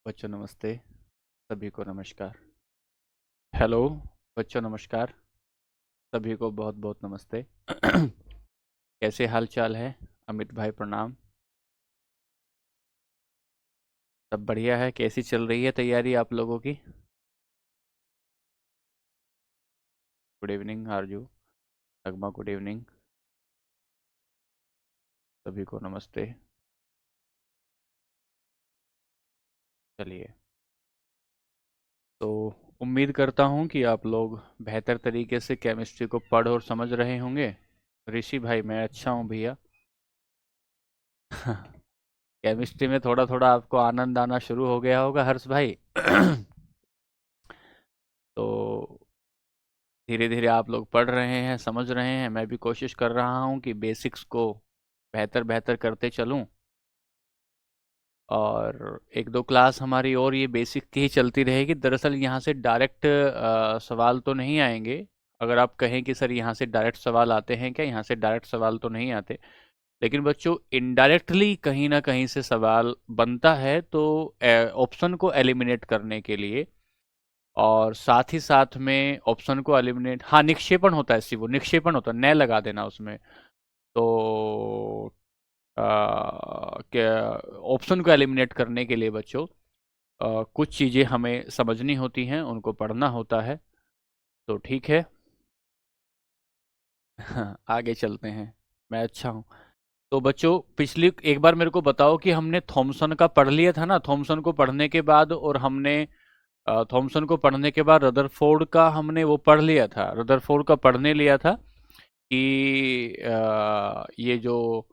बच्चों नमस्ते। सभी को नमस्कार। हेलो बच्चों नमस्कार। सभी को बहुत बहुत नमस्ते। कैसे हाल चाल है? अमित भाई प्रणाम। सब बढ़िया है। कैसी चल रही है तैयारी आप लोगों की? गुड इवनिंग आरजू। नगमा गुड इवनिंग। सभी को नमस्ते। चलिए, तो उम्मीद करता हूँ कि आप लोग बेहतर तरीके से केमिस्ट्री को पढ़ और समझ रहे होंगे। ऋषि भाई मैं अच्छा हूँ भैया। केमिस्ट्री में थोड़ा थोड़ा आपको आनंद आना शुरू हो गया होगा हर्ष भाई। तो धीरे धीरे आप लोग पढ़ रहे हैं, समझ रहे हैं। मैं भी कोशिश कर रहा हूँ कि बेसिक्स को बेहतर बेहतर करते चलूँ। और एक दो क्लास हमारी और ये बेसिक की ही चलती रहेगी। दरअसल यहाँ से डायरेक्ट सवाल तो नहीं आएंगे। अगर आप कहें कि सर यहाँ से डायरेक्ट सवाल आते हैं क्या, यहाँ से डायरेक्ट सवाल तो नहीं आते। लेकिन बच्चों इनडायरेक्टली कहीं ना कहीं से सवाल बनता है, तो ऑप्शन को एलिमिनेट करने के लिए और साथ ही साथ में ऑप्शन को एलिमिनेट, हाँ निक्षेपण होता है, वो निक्षेपण होता है, न लगा देना उसमें। तो क्या ऑप्शन को एलिमिनेट करने के लिए बच्चों कुछ चीज़ें हमें समझनी होती हैं, उनको पढ़ना होता है। तो ठीक है। आगे चलते हैं। मैं अच्छा हूँ। तो बच्चों पिछली एक बार मेरे को बताओ कि हमने थॉमसन का पढ़ लिया था ना। थॉमसन को पढ़ने के बाद और हमने थॉमसन को पढ़ने के बाद रदरफोर्ड का हमने वो पढ़ लिया था। रदरफोर्ड का पढ़ने लिया था कि ये जो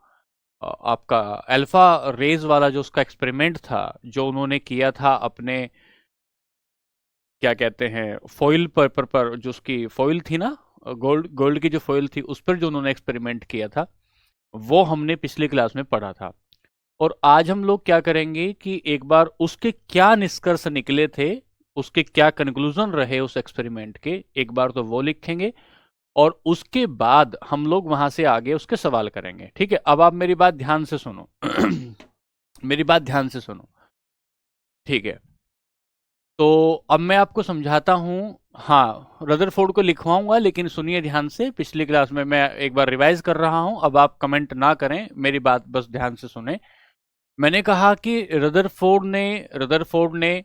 आपका अल्फा रेज वाला जो उसका एक्सपेरिमेंट था, जो उन्होंने किया था अपने क्या कहते हैं फॉइल पर जो उसकी फॉइल थी ना, गोल्ड गोल्ड की जो फॉइल थी उस पर जो उन्होंने एक्सपेरिमेंट किया था, वो हमने पिछली क्लास में पढ़ा था। और आज हम लोग क्या करेंगे कि एक बार उसके क्या निष्कर्ष निकले थे, उसके क्या कंक्लूजन रहे उस एक्सपेरिमेंट के, एक बार तो वो लिखेंगे। और उसके बाद हम लोग वहां से आगे उसके सवाल करेंगे। ठीक है, अब आप मेरी बात ध्यान से सुनो। मेरी बात ध्यान से सुनो। ठीक है, तो अब मैं आपको समझाता हूँ। हाँ रदरफोर्ड को लिखवाऊंगा, लेकिन सुनिए ध्यान से। पिछली क्लास में मैं एक बार रिवाइज कर रहा हूँ। अब आप कमेंट ना करें, मेरी बात बस ध्यान से सुने। मैंने कहा कि रदरफोर्ड ने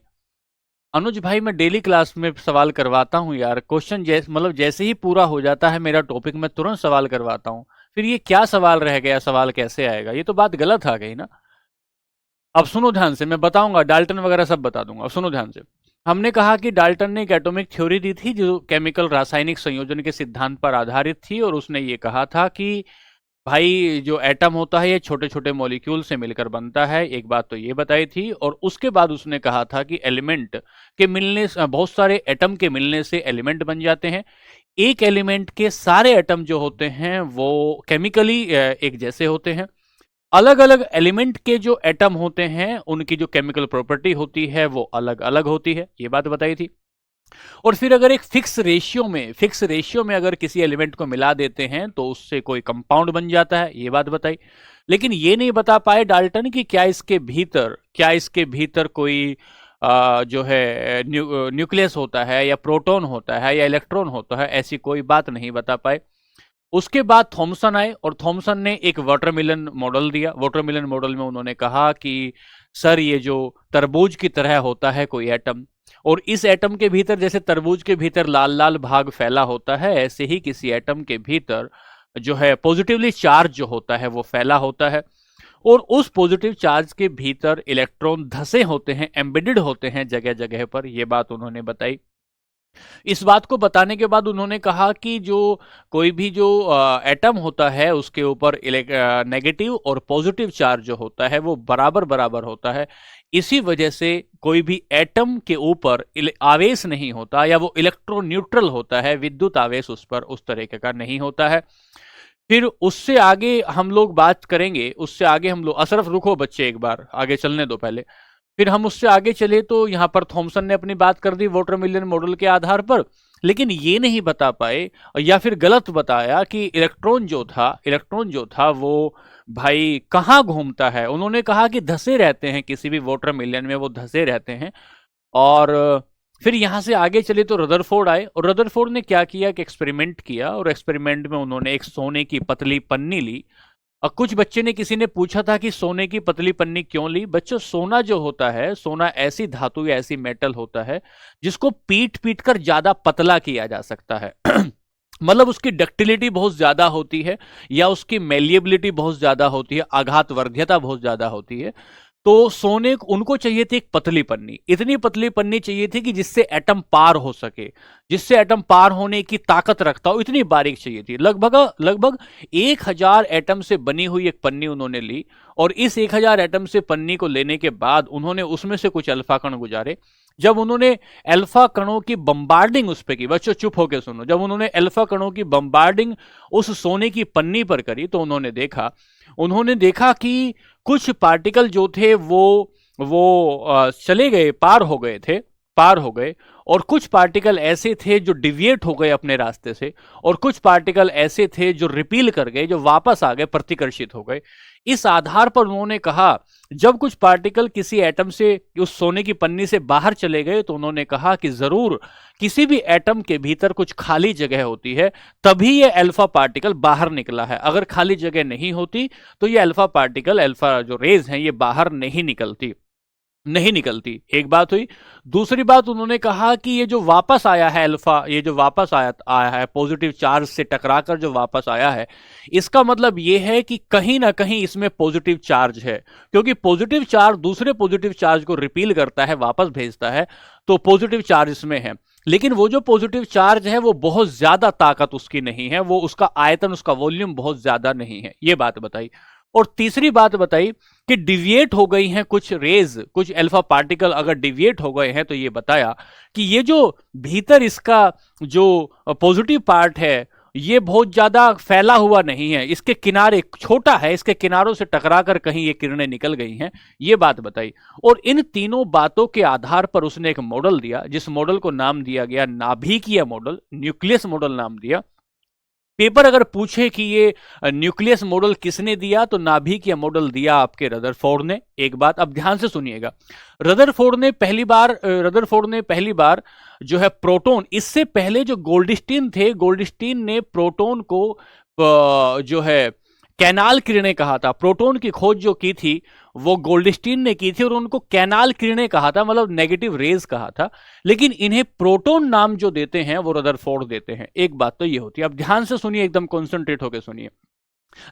अनुज भाई मैं डेली क्लास में सवाल करवाता हूँ यार। क्वेश्चन जैसे मतलब जैसे ही पूरा हो जाता है मेरा टॉपिक, मैं तुरंत सवाल करवाता हूँ। फिर ये क्या सवाल रह गया, सवाल कैसे आएगा, ये तो बात गलत आ गई ना। अब सुनो ध्यान से, मैं बताऊंगा डाल्टन वगैरह सब बता दूंगा। अब सुनो ध्यान से। हमने कहा कि डाल्टन ने एक एटॉमिक थ्योरी दी थी जो केमिकल रासायनिक संयोजन के सिद्धांत पर आधारित थी, और उसने ये कहा था कि भाई जो एटम होता है ये छोटे छोटे मॉलिक्यूल से मिलकर बनता है। एक बात तो ये बताई थी। और उसके बाद उसने कहा था कि एलिमेंट के मिलने से, बहुत सारे एटम के मिलने से एलिमेंट बन जाते हैं। एक एलिमेंट के सारे एटम जो होते हैं वो केमिकली एक जैसे होते हैं। अलग अलग एलिमेंट के जो एटम होते हैं उनकी जो केमिकल प्रॉपर्टी होती है वो अलग अलग होती है, ये बात बताई थी। और फिर अगर एक फिक्स रेशियो में अगर किसी एलिमेंट को मिला देते हैं तो उससे कोई कंपाउंड बन जाता है, ये बात बताई। लेकिन ये नहीं बता पाए डाल्टन कि क्या इसके भीतर कोई जो है न्यूक्लियस होता है या प्रोटॉन होता है या इलेक्ट्रॉन होता है, ऐसी कोई बात नहीं बता पाए। उसके बाद थॉमसन आए और थॉमसन ने एक वाटरमेलन मॉडल दिया। वाटरमेलन मॉडल में उन्होंने कहा कि सर ये जो तरबूज की तरह होता है कोई एटम, और इस एटम के भीतर जैसे तरबूज के भीतर लाल लाल भाग फैला होता है, ऐसे ही किसी एटम के भीतर जो है पॉजिटिवली चार्ज जो होता है वो फैला होता है। और उस पॉजिटिव चार्ज के भीतर इलेक्ट्रॉन धसे होते हैं, एम्बेडेड होते हैं जगह जगह पर, ये बात उन्होंने बताई। इस बात को बताने के बाद उन्होंने कहा कि जो कोई भी जो एटम होता है उसके ऊपर नेगेटिव और पॉजिटिव चार्ज जो होता है वो बराबर बराबर होता है। इसी वजह से कोई भी एटम के ऊपर आवेश नहीं होता, या वो इलेक्ट्रो न्यूट्रल होता है, विद्युत आवेश उस पर उस तरीके का नहीं होता है। फिर उससे आगे हम लोग बात करेंगे, उससे आगे हम लोग असरफ रुको बच्चे, एक बार आगे चलने दो पहले। फिर हम उससे आगे चले तो यहां पर थॉमसन ने अपनी बात कर दी वाटरमेलन मॉडल के आधार पर। लेकिन ये नहीं बता पाए या फिर गलत बताया कि इलेक्ट्रॉन जो था वो भाई कहाँ घूमता है। उन्होंने कहा कि धसे रहते हैं, किसी भी वाटरमेलन में वो धसे रहते हैं। और फिर यहाँ से आगे चले तो रदरफोर्ड आए, और रदरफोर्ड ने क्या किया कि एक्सपेरिमेंट किया, और एक्सपेरिमेंट में उन्होंने एक सोने की पतली पन्नी ली। और कुछ बच्चे ने, किसी ने पूछा था कि सोने की पतली पन्नी क्यों ली। बच्चों, सोना जो होता है, सोना ऐसी धातु या ऐसी मेटल होता है जिसको पीट पीट कर ज्यादा पतला किया जा सकता है। मतलब उसकी डक्टिलिटी बहुत ज्यादा होती है, या उसकी मेलिएबिलिटी बहुत ज्यादा होती है, आघात वर्ध्यता बहुत ज्यादा होती है। तो सोने उनको चाहिए थी एक पतली पन्नी, इतनी पतली पन्नी चाहिए थी कि जिससे एटम पार हो सके, जिससे एटम पार होने की ताकत रखता हो, इतनी बारीक चाहिए थी। लगभग लगभग 1000 एटम से बनी हुई एक पन्नी उन्होंने ली, और इस 1000 एटम से पन्नी को लेने के बाद उन्होंने उसमें से कुछ अल्फा कण गुजारे। जब उन्होंने अल्फा कणों की बम्बार्डिंग उस पर की, बच्चों चुप होकर सुनो, जब उन्होंने अल्फा कणों की बम्बार्डिंग उस सोने की पन्नी पर करी तो उन्होंने देखा कि कुछ पार्टिकल जो थे वो चले गए, पार हो गए, और कुछ पार्टिकल ऐसे थे जो डिविएट हो गए अपने रास्ते से, और कुछ पार्टिकल ऐसे थे जो रिपील कर गए, जो वापस आ गए, प्रतिकर्षित हो गए। इस आधार पर उन्होंने कहा, जब कुछ पार्टिकल किसी एटम से, उस सोने की पन्नी से बाहर चले गए, तो उन्होंने कहा कि जरूर किसी भी एटम के भीतर कुछ खाली जगह होती है, तभी ये अल्फा पार्टिकल बाहर निकला है। अगर खाली जगह नहीं होती तो ये अल्फा पार्टिकल, अल्फा जो रेज हैं, ये बाहर नहीं निकलती। एक बात हुई। दूसरी बात उन्होंने कहा कि ये जो वापस आया है अल्फा, ये जो वापस आया है पॉजिटिव चार्ज से टकराकर जो वापस आया है, इसका मतलब ये है कि कहीं ना कहीं इसमें पॉजिटिव चार्ज है, क्योंकि पॉजिटिव चार्ज दूसरे पॉजिटिव चार्ज को रिपील करता है, वापस भेजता है, तो पॉजिटिव चार्ज इसमें है। लेकिन वो जो पॉजिटिव चार्ज है वो बहुत ज्यादा ताकत उसकी नहीं है, वो उसका आयतन, उसका वॉल्यूम बहुत ज्यादा नहीं है। ये बात बताई। और तीसरी बात बताई कि डिविएट हो गई हैं कुछ रेज, कुछ अल्फा पार्टिकल अगर डिविएट हो गए हैं, तो ये बताया कि ये जो भीतर इसका जो पॉजिटिव पार्ट है, ये बहुत ज्यादा फैला हुआ नहीं है, इसके किनारे छोटा है, इसके किनारों से टकराकर कहीं ये किरणें निकल गई हैं। ये बात बताई। और इन तीनों बातों के आधार पर उसने एक मॉडल दिया, जिस मॉडल को नाम दिया गया नाभिकीय मॉडल, न्यूक्लियस मॉडल नाम दिया। पेपर अगर पूछे कि ये न्यूक्लियस मॉडल किसने दिया, तो नाभिकीय मॉडल दिया आपके रदरफोर्ड ने। एक बात अब ध्यान से सुनिएगा, रदरफोर्ड ने पहली बार जो है प्रोटॉन, इससे पहले जो गोल्डस्टीन थे, गोल्डस्टीन ने प्रोटॉन को जो है कैनाल किरणें कहा था। प्रोटॉन की खोज जो की थी वो गोल्डस्टीन ने की थी, और उनको कैनाल किरणें कहा था, मतलब नेगेटिव रेज कहा था। लेकिन इन्हें प्रोटॉन नाम जो देते हैं वो रदरफोर्ड देते हैं। एक बात तो ये होती है। अब ध्यान से सुनिए, एकदम कॉन्सेंट्रेट होकर सुनिए।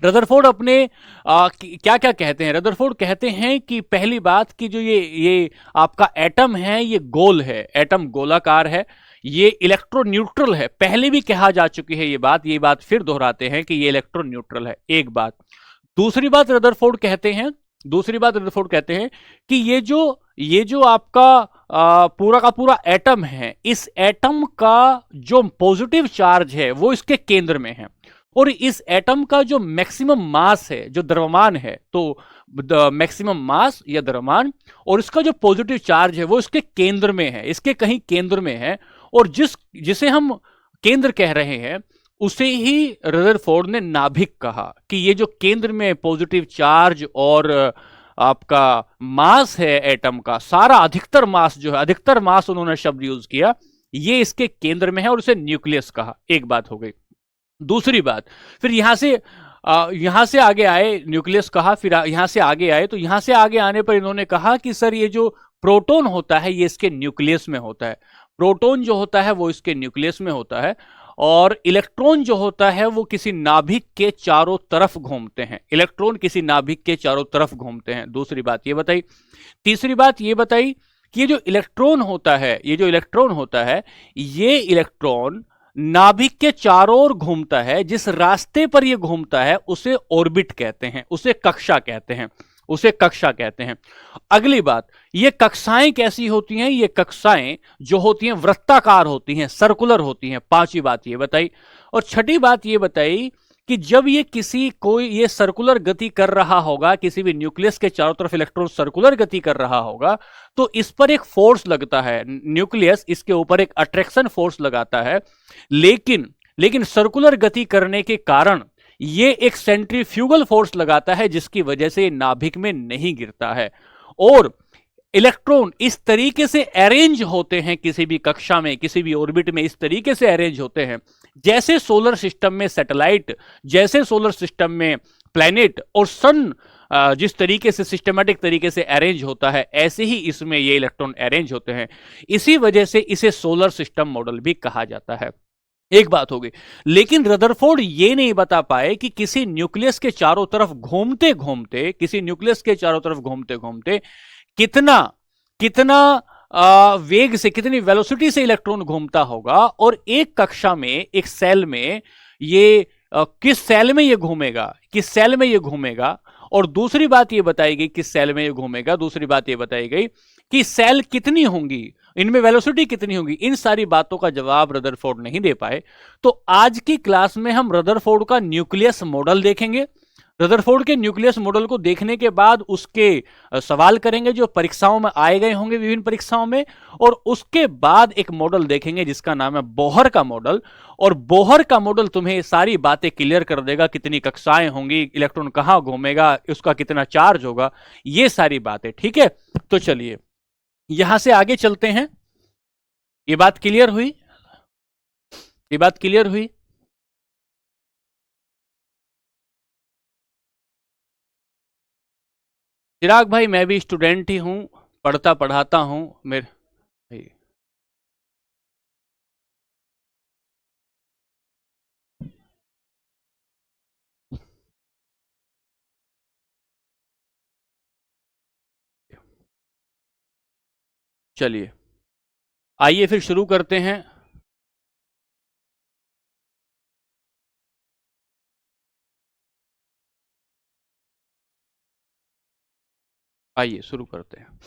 रदरफोर्ड अपने क्या क्या कहते हैं। रदरफोर्ड कहते हैं कि पहली बात कि जो ये आपका एटम है, ये गोल है, एटम गोलाकार है, ये इलेक्ट्रोन्यूट्रल है। पहले भी कहा जा चुकी है ये बात फिर दोहराते हैं कि ये इलेक्ट्रोन्यूट्रल है। एक बात। दूसरी बात रदरफोर्ड कहते हैं कि ये जो आपका पूरा का पूरा एटम है, इस एटम का जो पॉजिटिव चार्ज है वो इसके केंद्र में है, और इस एटम का जो मैक्सिमम मास है, जो द्रव्यमान है, तो मैक्सिमम मास या द्रव्यमान, और इसका जो पॉजिटिव चार्ज है वो इसके केंद्र में है, इसके कहीं केंद्र में है। और जिसे हम केंद्र कह रहे हैं, उसे ही रदरफोर्ड ने नाभिक कहा, कि ये जो केंद्र में पॉजिटिव चार्ज और आपका मास है एटम का, सारा अधिकतर मास जो है, अधिकतर मास उन्होंने शब्द यूज किया, ये इसके केंद्र में है, और उसे न्यूक्लियस कहा। एक बात हो गई। दूसरी बात, फिर यहां से आगे आए, न्यूक्लियस कहा, फिर यहां से आगे आए, तो यहां से आगे आने पर इन्होंने कहा कि सर ये जो प्रोटॉन होता है ये इसके न्यूक्लियस में होता है, प्रोटॉन जो होता है वो इसके न्यूक्लियस में होता है, और इलेक्ट्रॉन जो होता है वो किसी नाभिक के चारों तरफ घूमते हैं, इलेक्ट्रॉन किसी नाभिक के चारों तरफ घूमते हैं। दूसरी बात ये बताई। तीसरी बात ये बताई कि ये जो इलेक्ट्रॉन होता है, ये इलेक्ट्रॉन नाभिक के चारों ओर घूमता है। जिस रास्ते पर यह घूमता है उसे ऑर्बिट कहते हैं, उसे कक्षा कहते हैं। अगली बात, ये कक्षाएं कैसी होती हैं? ये कक्षाएं जो होती हैं वृत्ताकार होती हैं, सर्कुलर होती हैं। पांचवी बात ये बताई। और छठी बात ये बताई कि जब ये सर्कुलर गति कर रहा होगा, किसी भी न्यूक्लियस के चारों तरफ इलेक्ट्रॉन सर्कुलर गति कर रहा होगा, तो इस पर एक फोर्स लगता है, न्यूक्लियस इसके ऊपर एक अट्रैक्शन फोर्स लगाता है। लेकिन सर्कुलर गति करने के कारण ये एक सेंट्रीफ्यूगल फोर्स लगाता है जिसकी वजह से ये नाभिक में नहीं गिरता है। और इलेक्ट्रॉन इस तरीके से अरेंज होते हैं, किसी भी कक्षा में, किसी भी ऑर्बिट में इस तरीके से अरेंज होते हैं जैसे सोलर सिस्टम में सैटेलाइट, जैसे सोलर सिस्टम में प्लैनेट और सन जिस तरीके से सिस्टमैटिक तरीके से अरेंज होता है, ऐसे ही इसमें ये इलेक्ट्रॉन अरेंज होते हैं। इसी वजह से इसे सोलर सिस्टम मॉडल भी कहा जाता है। एक बात होगी, लेकिन रदरफोर्ड ये नहीं बता पाए कि किसी न्यूक्लियस के चारों तरफ घूमते घूमते, किसी न्यूक्लियस के चारों तरफ घूमते घूमते कितना कितना वेग से, कितनी वेलोसिटी से इलेक्ट्रॉन घूमता होगा, और एक कक्षा में, एक सेल में ये किस सेल में ये घूमेगा, किस सेल में ये घूमेगा, और दूसरी बात ये बताई गई किस सेल में ये घूमेगा, दूसरी बात ये बताई गई कि सेल कितनी होंगी, इनमें वेलोसिटी कितनी होगी। इन सारी बातों का जवाब रदरफोर्ड नहीं दे पाए। तो आज की क्लास में हम रदरफोर्ड का न्यूक्लियस मॉडल देखेंगे। रदरफोर्ड के न्यूक्लियस मॉडल को देखने के बाद उसके सवाल करेंगे जो परीक्षाओं में आए गए होंगे, विभिन्न परीक्षाओं में, और उसके बाद एक मॉडल देखेंगे जिसका नाम है बोहर का मॉडल। और बोहर का मॉडल तुम्हें सारी बातें क्लियर कर देगा, कितनी कक्षाएं होंगी, इलेक्ट्रॉन कहां घूमेगा, उसका कितना चार्ज होगा, ये सारी बातें। ठीक है, तो चलिए यहां से आगे चलते हैं। ये बात क्लियर हुई? ये बात क्लियर हुई? चिराग भाई, मैं भी स्टूडेंट ही हूं, पढ़ता पढ़ाता हूं मेरे। चलिए आइए फिर शुरू करते हैं। आइए शुरू करते हैं।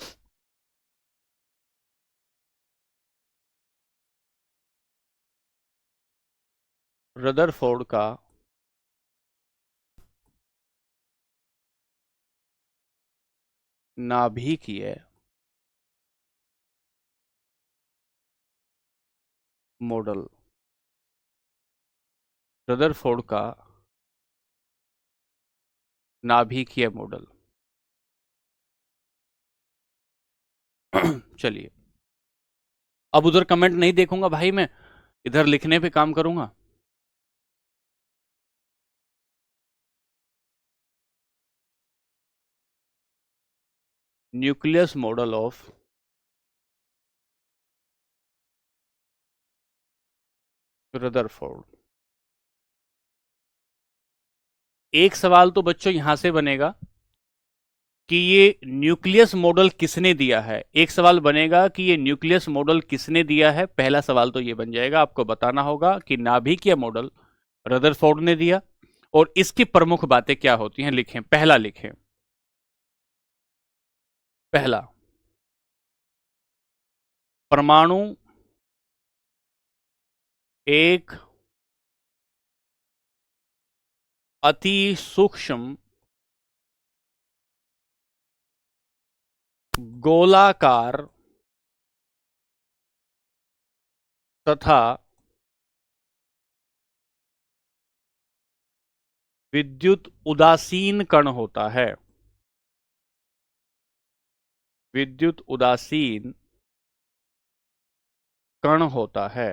रदरफोर्ड का नाभिकीय मॉडल। रदरफोर्ड का नाभिकीय मॉडल। चलिए, अब उधर कमेंट नहीं देखूंगा भाई, मैं इधर लिखने पे काम करूंगा। Nucleus model of Rutherford. एक सवाल तो बच्चों यहां से बनेगा कि ये न्यूक्लियस मॉडल किसने दिया है। एक सवाल बनेगा कि ये न्यूक्लियस मॉडल किसने दिया है। पहला सवाल तो ये बन जाएगा, आपको बताना होगा कि नाभिकीय मॉडल रदरफोर्ड ने दिया, और इसकी प्रमुख बातें क्या होती हैं। लिखें, पहला लिखें। पहला, परमाणु एक अति सूक्ष्म गोलाकार तथा विद्युत उदासीन कण होता है। विद्युत उदासीन कण होता है।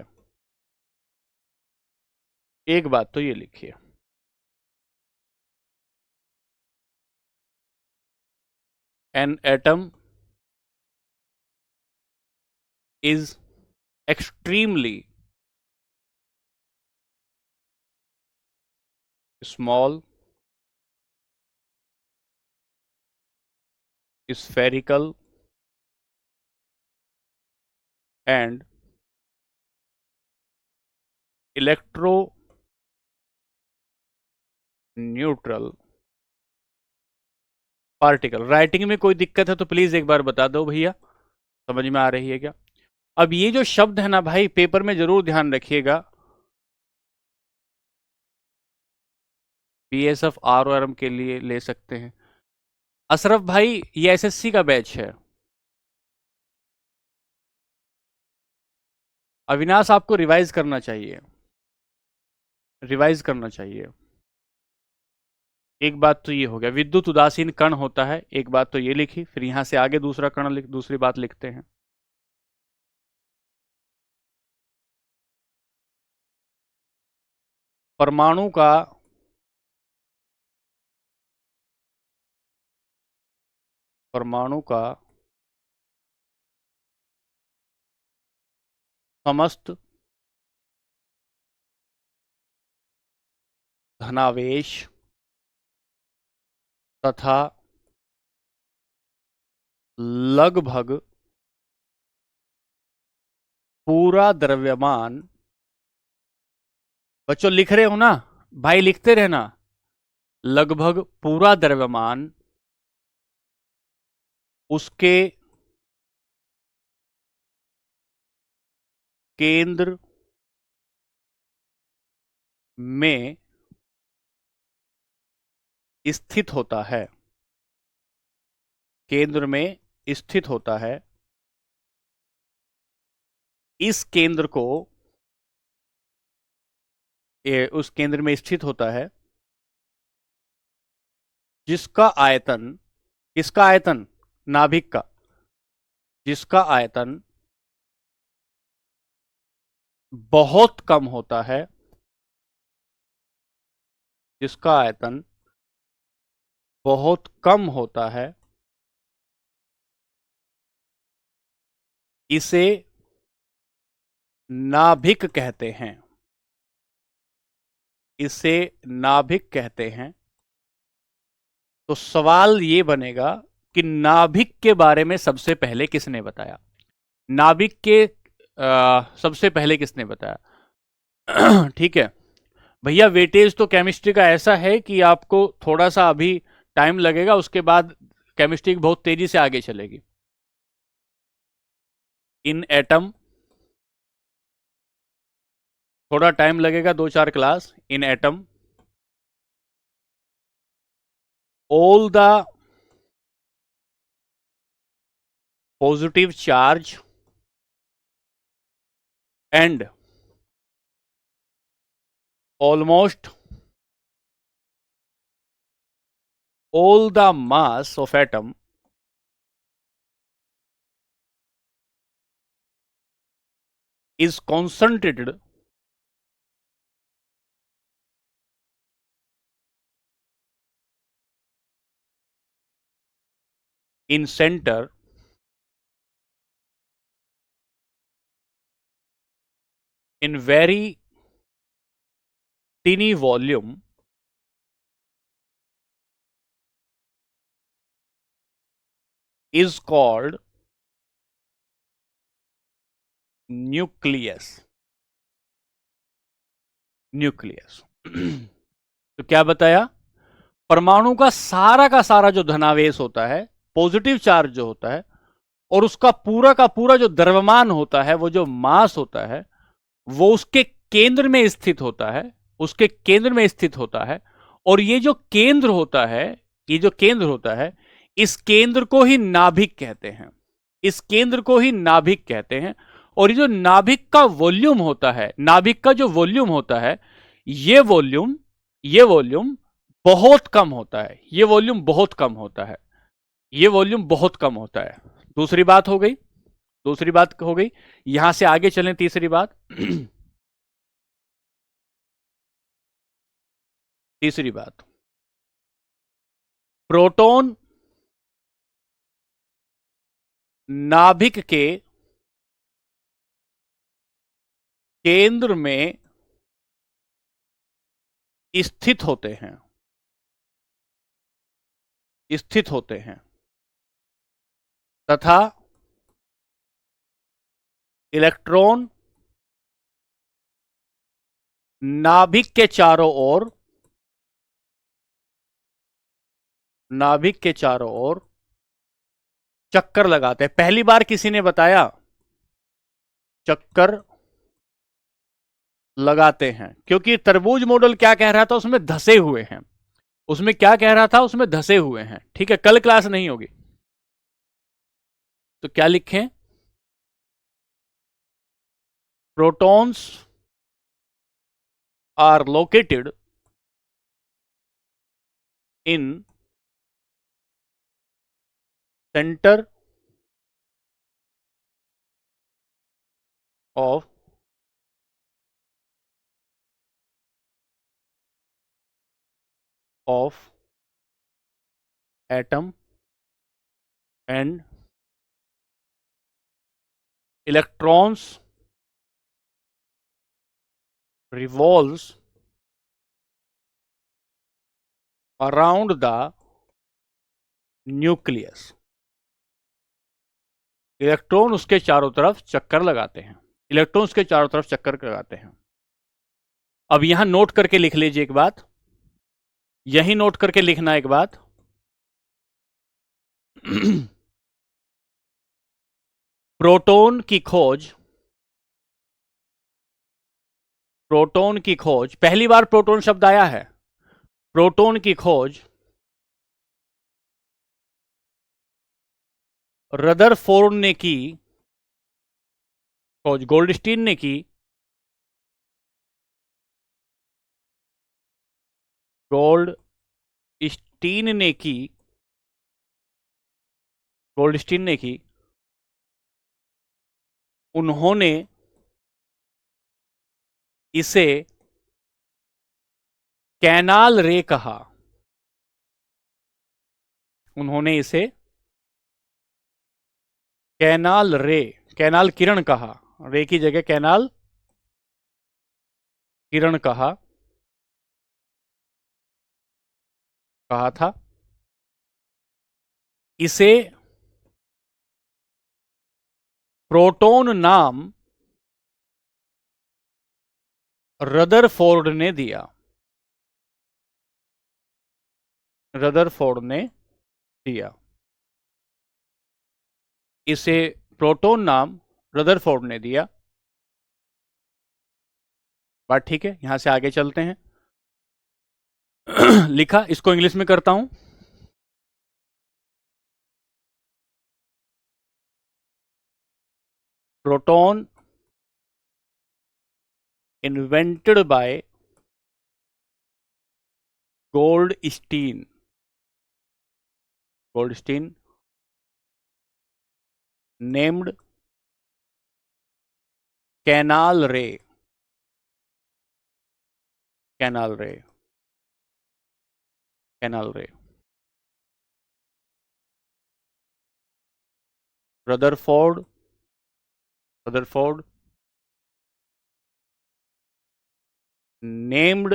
एक बात तो ये लिखिए, an atom is extremely small, spherical and electro neutral particle. Writing में कोई दिक्कत है तो प्लीज एक बार बता दो भैया, समझ में आ रही है क्या? अब ये जो शब्द है ना भाई, पेपर में जरूर ध्यान रखिएगा। बीएसएफ आरओआरएम के लिए ले सकते हैं। अशरफ भाई, ये एसएससी का बैच है। अविनाश, आपको रिवाइज करना चाहिए, रिवाइज करना चाहिए। एक बात तो ये हो गया, विद्युत उदासीन कण होता है, एक बात तो ये लिखी। फिर यहां से आगे दूसरा कण दूसरी बात लिखते हैं। परमाणु का परमाणु का समस्त धनावेश तथा लगभग पूरा द्रव्यमान, बच्चों लिख रहे हो ना भाई, लिखते रहना। लगभग पूरा द्रव्यमान उसके केंद्र में स्थित होता है। केंद्र में स्थित होता है। इस केंद्र को उस केंद्र में स्थित होता है जिसका आयतन, किसका आयतन, नाभिक का, जिसका आयतन बहुत कम होता है, जिसका आयतन बहुत कम होता है, इसे नाभिक कहते हैं। इसे नाभिक कहते हैं। तो सवाल ये बनेगा कि नाभिक के बारे में सबसे पहले किसने बताया? नाभिक के सबसे पहले किसने बताया? ठीक है भैया, वेटेज तो केमिस्ट्री का ऐसा है कि आपको थोड़ा सा अभी टाइम लगेगा, उसके बाद केमिस्ट्री बहुत तेजी से आगे चलेगी। इन एटम, थोड़ा टाइम लगेगा, 2-4 class. In atom all the positive charge and almost all the mass of atom is concentrated in center in very teeny volume is called nucleus. Nucleus. तो क्या बताया? परमाणु का सारा जो धनावेश होता है, पॉजिटिव चार्ज जो होता है, और उसका पूरा का पूरा जो द्रव्यमान होता है, वो जो मास होता है, वो उसके केंद्र में स्थित होता है। उसके केंद्र में स्थित होता है। और ये जो केंद्र होता है, ये जो केंद्र होता है, इस केंद्र को ही नाभिक कहते हैं। इस केंद्र को ही नाभिक कहते हैं। और ये जो नाभिक का वॉल्यूम होता है, नाभिक का जो वॉल्यूम होता है, ये वॉल्यूम ये वॉल्यूम बहुत कम होता है। ये वॉल्यूम बहुत कम होता है। ये वॉल्यूम बहुत कम होता है। दूसरी बात हो गई। दूसरी बात हो गई। यहां से आगे चलें, तीसरी बात। तीसरी बात, प्रोटॉन नाभिक के केंद्र में स्थित होते हैं। स्थित होते हैं तथा इलेक्ट्रॉन नाभिक के चारों ओर, नाभिक के चारों ओर चक्कर लगाते हैं। पहली बार किसी ने बताया चक्कर लगाते हैं, क्योंकि तरबूज मॉडल क्या कह रहा था, उसमें धसे हुए हैं। उसमें क्या कह रहा था, उसमें धसे हुए हैं। ठीक है, कल क्लास नहीं होगी तो क्या लिखें? Protons are located in centre of atom and electrons revolves around the nucleus. Electron उसके चारों तरफ चक्कर लगाते हैं, इलेक्ट्रॉन उसके चारों तरफ चक्कर लगाते हैं। अब यहां नोट करके लिख लीजिए एक बात, यही नोट करके लिखना एक बात प्रोटॉन की खोज, प्रोटॉन की खोज, पहली बार प्रोटॉन शब्द आया है। प्रोटॉन की खोज रदरफोर्ड ने की, खोज गोल्डस्टीन ने की, गोल्डस्टीन ने की, गोल्डस्टीन ने की। उन्होंने इसे कैनाल रे कहा, उन्होंने इसे कैनाल रे, कैनाल किरण कहा, रे की जगह कैनाल किरण कहा था। इसे प्रोटॉन नाम रदरफोर्ड ने दिया, रदरफोर्ड ने दिया। इसे प्रोटॉन नाम रदरफोर्ड ने दिया। बात ठीक है, यहां से आगे चलते हैं। लिखा, इसको इंग्लिश में करता हूं। Proton invented by Goldstein, Goldstein named canal रे, कैनाल रे, कैनाल रे। Rutherford, Rutherford named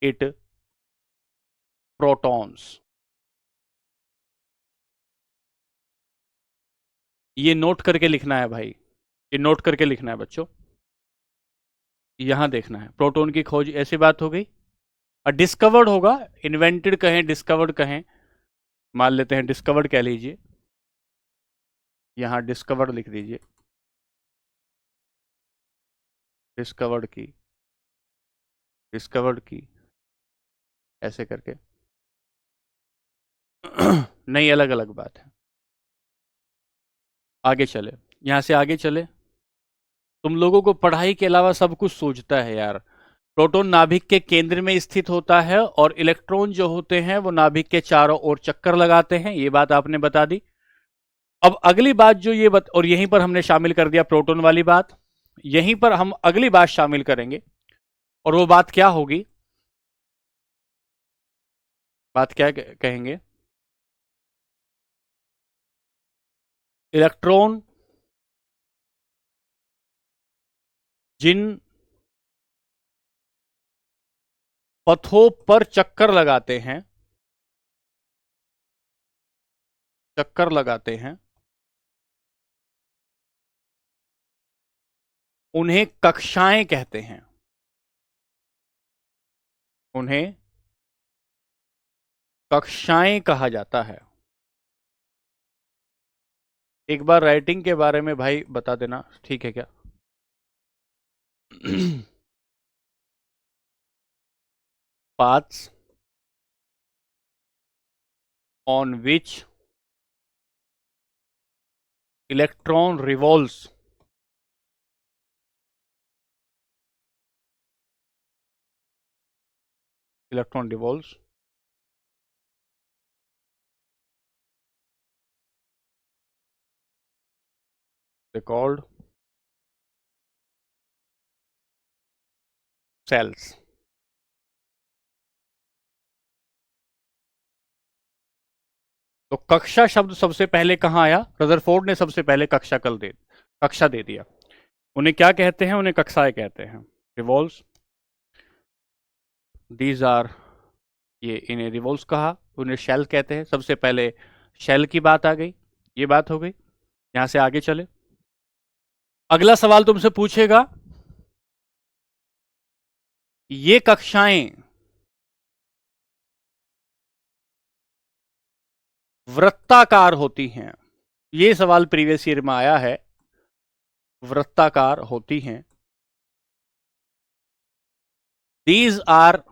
it protons. ये नोट करके लिखना है भाई, ये नोट करके लिखना है बच्चों, यहां देखना है। प्रोटॉन की खोज ऐसी बात हो गई, और डिस्कवर्ड होगा, इन्वेंटेड कहें डिस्कवर्ड कहें, मान लेते हैं डिस्कवर्ड कह लीजिए, यहां डिस्कवर्ड लिख दीजिए, डिस्कवर्ड की, डिस्कवर्ड की, ऐसे करके। नहीं, अलग अलग बात है। आगे चले, यहां से आगे चले। तुम लोगों को पढ़ाई के अलावा सब कुछ सूझता है यार। प्रोटॉन नाभिक के केंद्र में स्थित होता है और इलेक्ट्रॉन जो होते हैं वो नाभिक के चारों ओर चक्कर लगाते हैं, ये बात आपने बता दी। अब अगली बात जो और यहीं पर हमने शामिल कर दिया प्रोटॉन वाली बात, यहीं पर हम अगली बात शामिल करेंगे, और वो बात क्या होगी, बात क्या कहेंगे, इलेक्ट्रॉन जिन पथों पर चक्कर लगाते हैं, चक्कर लगाते हैं, उन्हें कक्षाएं कहते हैं, उन्हें कक्षाएं कहा जाता है। एक बार राइटिंग के बारे में भाई बता देना, ठीक है क्या? paths on which electron revolves, electron revolves called shells. तो कक्षा शब्द सबसे पहले कहां आया? रदरफोर्ड ने सबसे पहले कक्षा दे दिया। उन्हें क्या कहते हैं? उन्हें कक्षाएं कहते हैं। रिवॉल्व्स, दीज आर, ये इन्हें रिवॉल्व्स कहा। उन्हें शेल कहते हैं। सबसे पहले शेल की बात आ गई, ये बात हो गई। यहां से आगे चले। अगला सवाल तुमसे पूछेगा, ये कक्षाएं वृत्ताकार होती हैं। ये सवाल प्रीवियस ईयर में आया है। वृत्ताकार होती हैं। These are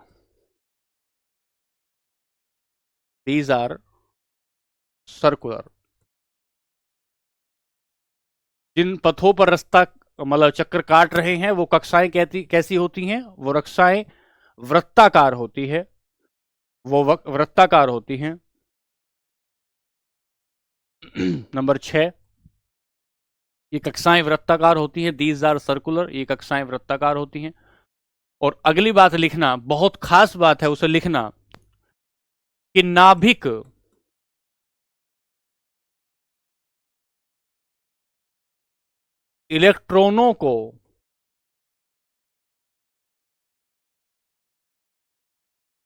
circular. जिन पथों पर रास्ता मतलब चक्कर काट रहे हैं वो कक्षाएं कैसी होती हैं? वो कक्षाएं वृत्ताकार होती है। वो वृत्ताकार होती हैं। नंबर 6, ये कक्षाएं वृत्ताकार होती हैं। दीज आर सर्कुलर, ये कक्षाएं वृत्ताकार होती हैं। और अगली बात लिखना, बहुत खास बात है, उसे लिखना कि नाभिक इलेक्ट्रॉनों को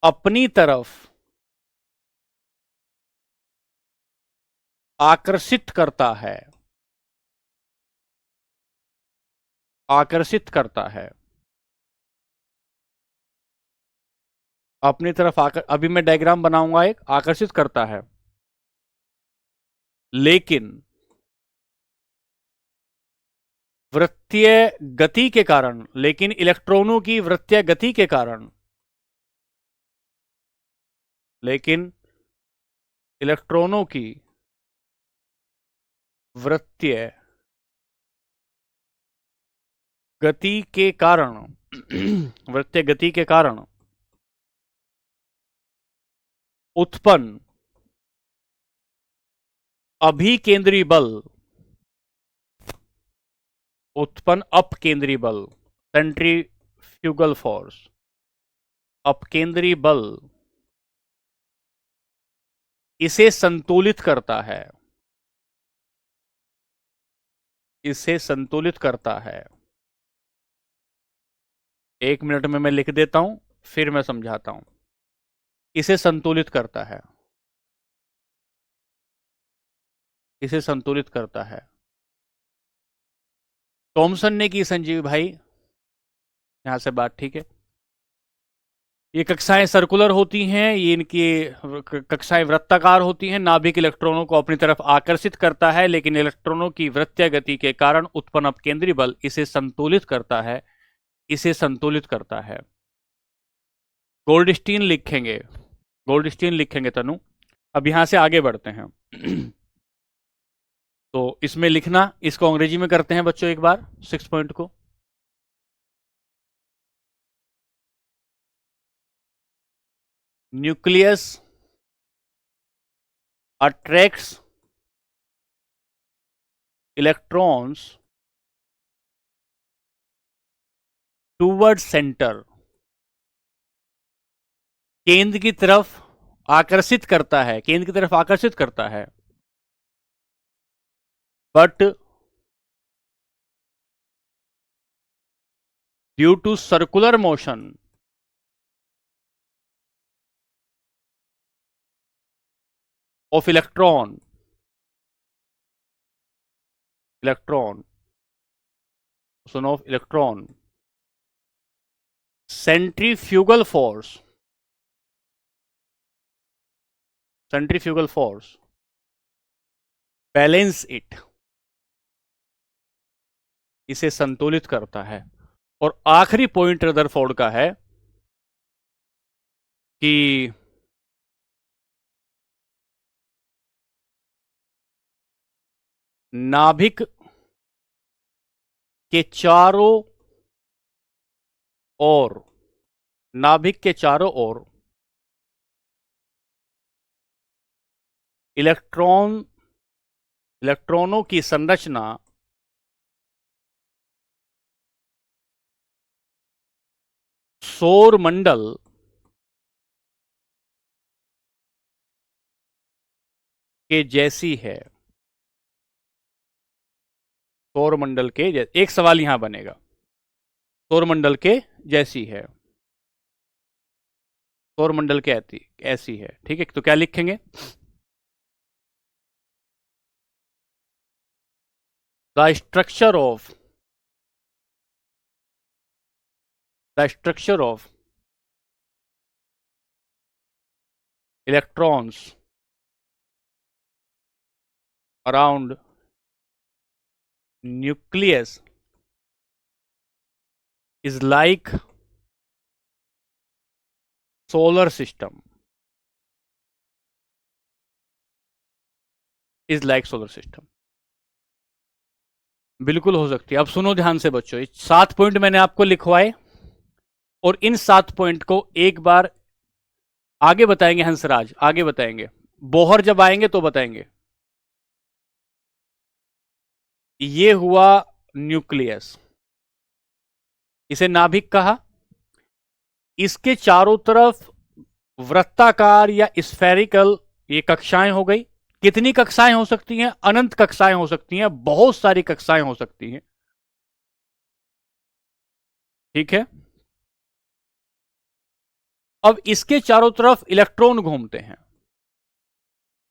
अपनी तरफ आकर्षित करता है। आकर्षित करता है अपनी तरफ अभी मैं डायग्राम बनाऊंगा, एक आकर्षित करता है। लेकिन वृत्तीय गति के कारण, लेकिन इलेक्ट्रॉनों की वृत्तीय गति के कारण, लेकिन इलेक्ट्रॉनों की वृत्तीय गति के कारण वृत्तीय गति के कारण उत्पन्न अभिकेंद्री बल, उत्पन्न अपकेंद्री बल, सेंट्रीफ्यूगल फोर्स, अपकेंद्री बल इसे संतुलित करता है। इसे संतुलित करता है। 1 मिनट में मैं लिख देता हूं, फिर मैं समझाता हूं। इसे संतुलित करता है। इसे संतुलित करता है। थॉमसन ने की संजीव भाई, यहां से बात ठीक है। ये कक्षाएं सर्कुलर होती हैं, ये इनकी कक्षाएं वृत्ताकार होती हैं। नाभिक इलेक्ट्रॉनों को अपनी तरफ आकर्षित करता है, लेकिन इलेक्ट्रॉनों की वृत्तीय गति के कारण उत्पन्न अपकेंद्री बल इसे संतुलित करता है। इसे संतुलित करता है। गोल्डस्टीन लिखेंगे, गोल्डस्टीन लिखेंगे तनु। अब यहां से आगे बढ़ते हैं। तो इसमें लिखना, इसको अंग्रेजी में करते हैं बच्चों एक बार 6 पॉइंट को। Nucleus attracts electrons toward centre, केंद्र की तरफ आकर्षित करता है, केंद्र की तरफ आकर्षित करता है। But due to circular motion of electron of electron, centrifugal force balance it, इसे संतुलित करता है। और आखिरी पॉइंट रदरफोर्ड का है कि नाभिक के चारों ओर, नाभिक के चारों ओर इलेक्ट्रॉनों की संरचना सौर मंडल के जैसी है। सौर मंडल के एक सवाल यहां बनेगा, सौर मंडल के जैसी है, सौर मंडल के ऐसी है, ठीक है। तो क्या लिखेंगे? The structure of electrons around nucleus is like solar system, is like solar system। बिल्कुल हो सकती है। अब सुनो ध्यान से बच्चों, 7 पॉइंट मैंने आपको लिखवाए और इन 7 पॉइंट को एक बार आगे बताएंगे हंसराज, आगे बताएंगे, बोहर जब आएंगे तो बताएंगे। ये हुआ न्यूक्लियस, इसे नाभिक कहा। इसके चारों तरफ वृत्ताकार या स्फेरिकल ये कक्षाएं हो गई। कितनी कक्षाएं हो सकती हैं? अनंत कक्षाएं हो सकती हैं, बहुत सारी कक्षाएं हो सकती हैं, ठीक है। अब इसके चारों तरफ इलेक्ट्रॉन घूमते हैं,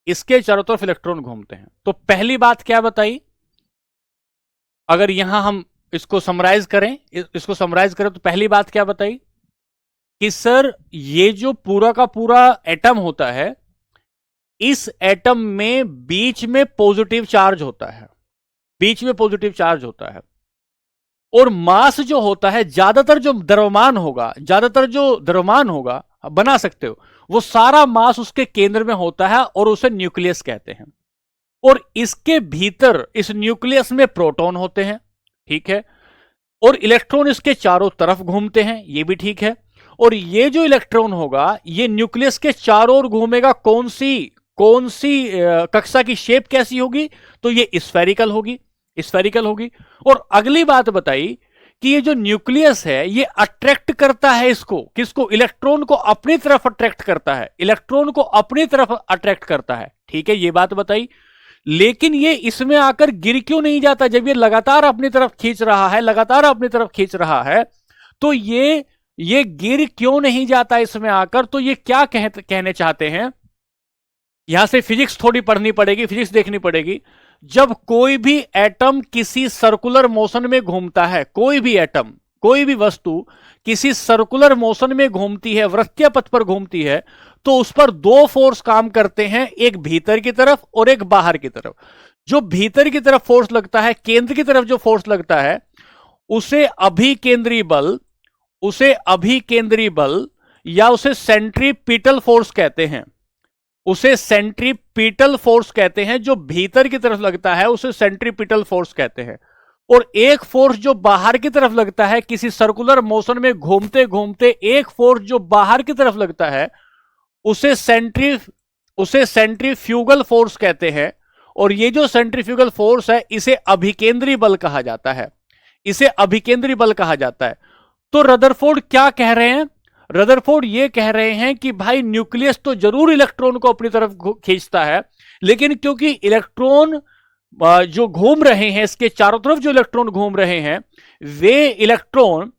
इसके चारों तरफ इलेक्ट्रॉन घूमते हैं। तो पहली बात क्या बताई? अगर यहां हम इसको समराइज करें, इसको समराइज करें तो पहली बात क्या बताई कि सर ये जो पूरा का पूरा एटम होता है, इस एटम में बीच में पॉजिटिव चार्ज होता है, बीच में पॉजिटिव चार्ज होता है। और मास जो होता है, ज्यादातर जो द्रव्यमान होगा, ज्यादातर जो द्रव्यमान होगा, बना सकते हो, वो सारा मास उसके केंद्र में होता है और उसे न्यूक्लियस कहते हैं। और इसके भीतर इस न्यूक्लियस में प्रोटॉन होते हैं, ठीक है। और इलेक्ट्रॉन इसके चारों तरफ घूमते हैं, ये भी ठीक है। और ये जो इलेक्ट्रॉन होगा ये न्यूक्लियस के चारों ओर घूमेगा। कौन सी कक्षा की शेप कैसी होगी? तो ये स्फेरिकल होगी, स्फेरिकल होगी। और अगली बात बताई कि ये जो न्यूक्लियस है ये अट्रैक्ट करता है इसको, किसको? इलेक्ट्रॉन को अपनी तरफ अट्रैक्ट करता है, इलेक्ट्रॉन को अपनी तरफ अट्रैक्ट करता है, ठीक है, ये बात बताई। लेकिन ये इसमें आकर गिर क्यों नहीं जाता? जब ये लगातार अपनी तरफ खींच रहा है, लगातार अपनी तरफ खींच रहा है, तो ये गिर क्यों नहीं जाता इसमें आकर? तो ये क्या कहने चाहते हैं? यहां से फिजिक्स थोड़ी पढ़नी पड़ेगी, फिजिक्स देखनी पड़ेगी। जब कोई भी एटम किसी सर्कुलर मोशन में घूमता है, कोई भी एटम, कोई भी वस्तु किसी सर्कुलर मोशन में घूमती है, वृत्तीय पथ पर घूमती है, तो उस पर दो फोर्स काम करते हैं, एक भीतर की तरफ और एक बाहर की तरफ। जो भीतर की तरफ फोर्स लगता है, केंद्र की तरफ जो फोर्स लगता है, उसे अभिकेंद्री बल, उसे अभिकेंद्री बल या उसे सेंट्रीपिटल फोर्स कहते हैं, उसे सेंट्रीपिटल फोर्स कहते हैं। जो भीतर की तरफ लगता है उसे सेंट्रीपिटल फोर्स कहते हैं। और एक फोर्स जो बाहर की तरफ लगता है, किसी सर्कुलर मोशन में घूमते घूमते एक फोर्स जो बाहर की तरफ लगता है, उसे सेंट्रीफ्यूगल फोर्स कहते हैं। और ये जो सेंट्रीफ्यूगल फोर्स है इसे अभिकेंद्री बल कहा जाता है, इसे अभिकेंद्री बल कहा जाता है। तो रदरफोर्ड क्या कह रहे हैं? रदरफोर्ड ये कह रहे हैं कि भाई न्यूक्लियस तो जरूर इलेक्ट्रॉन को अपनी तरफ खींचता है, लेकिन क्योंकि इलेक्ट्रॉन जो घूम रहे हैं, इसके चारों तरफ जो इलेक्ट्रॉन घूम रहे हैं, वे इलेक्ट्रॉन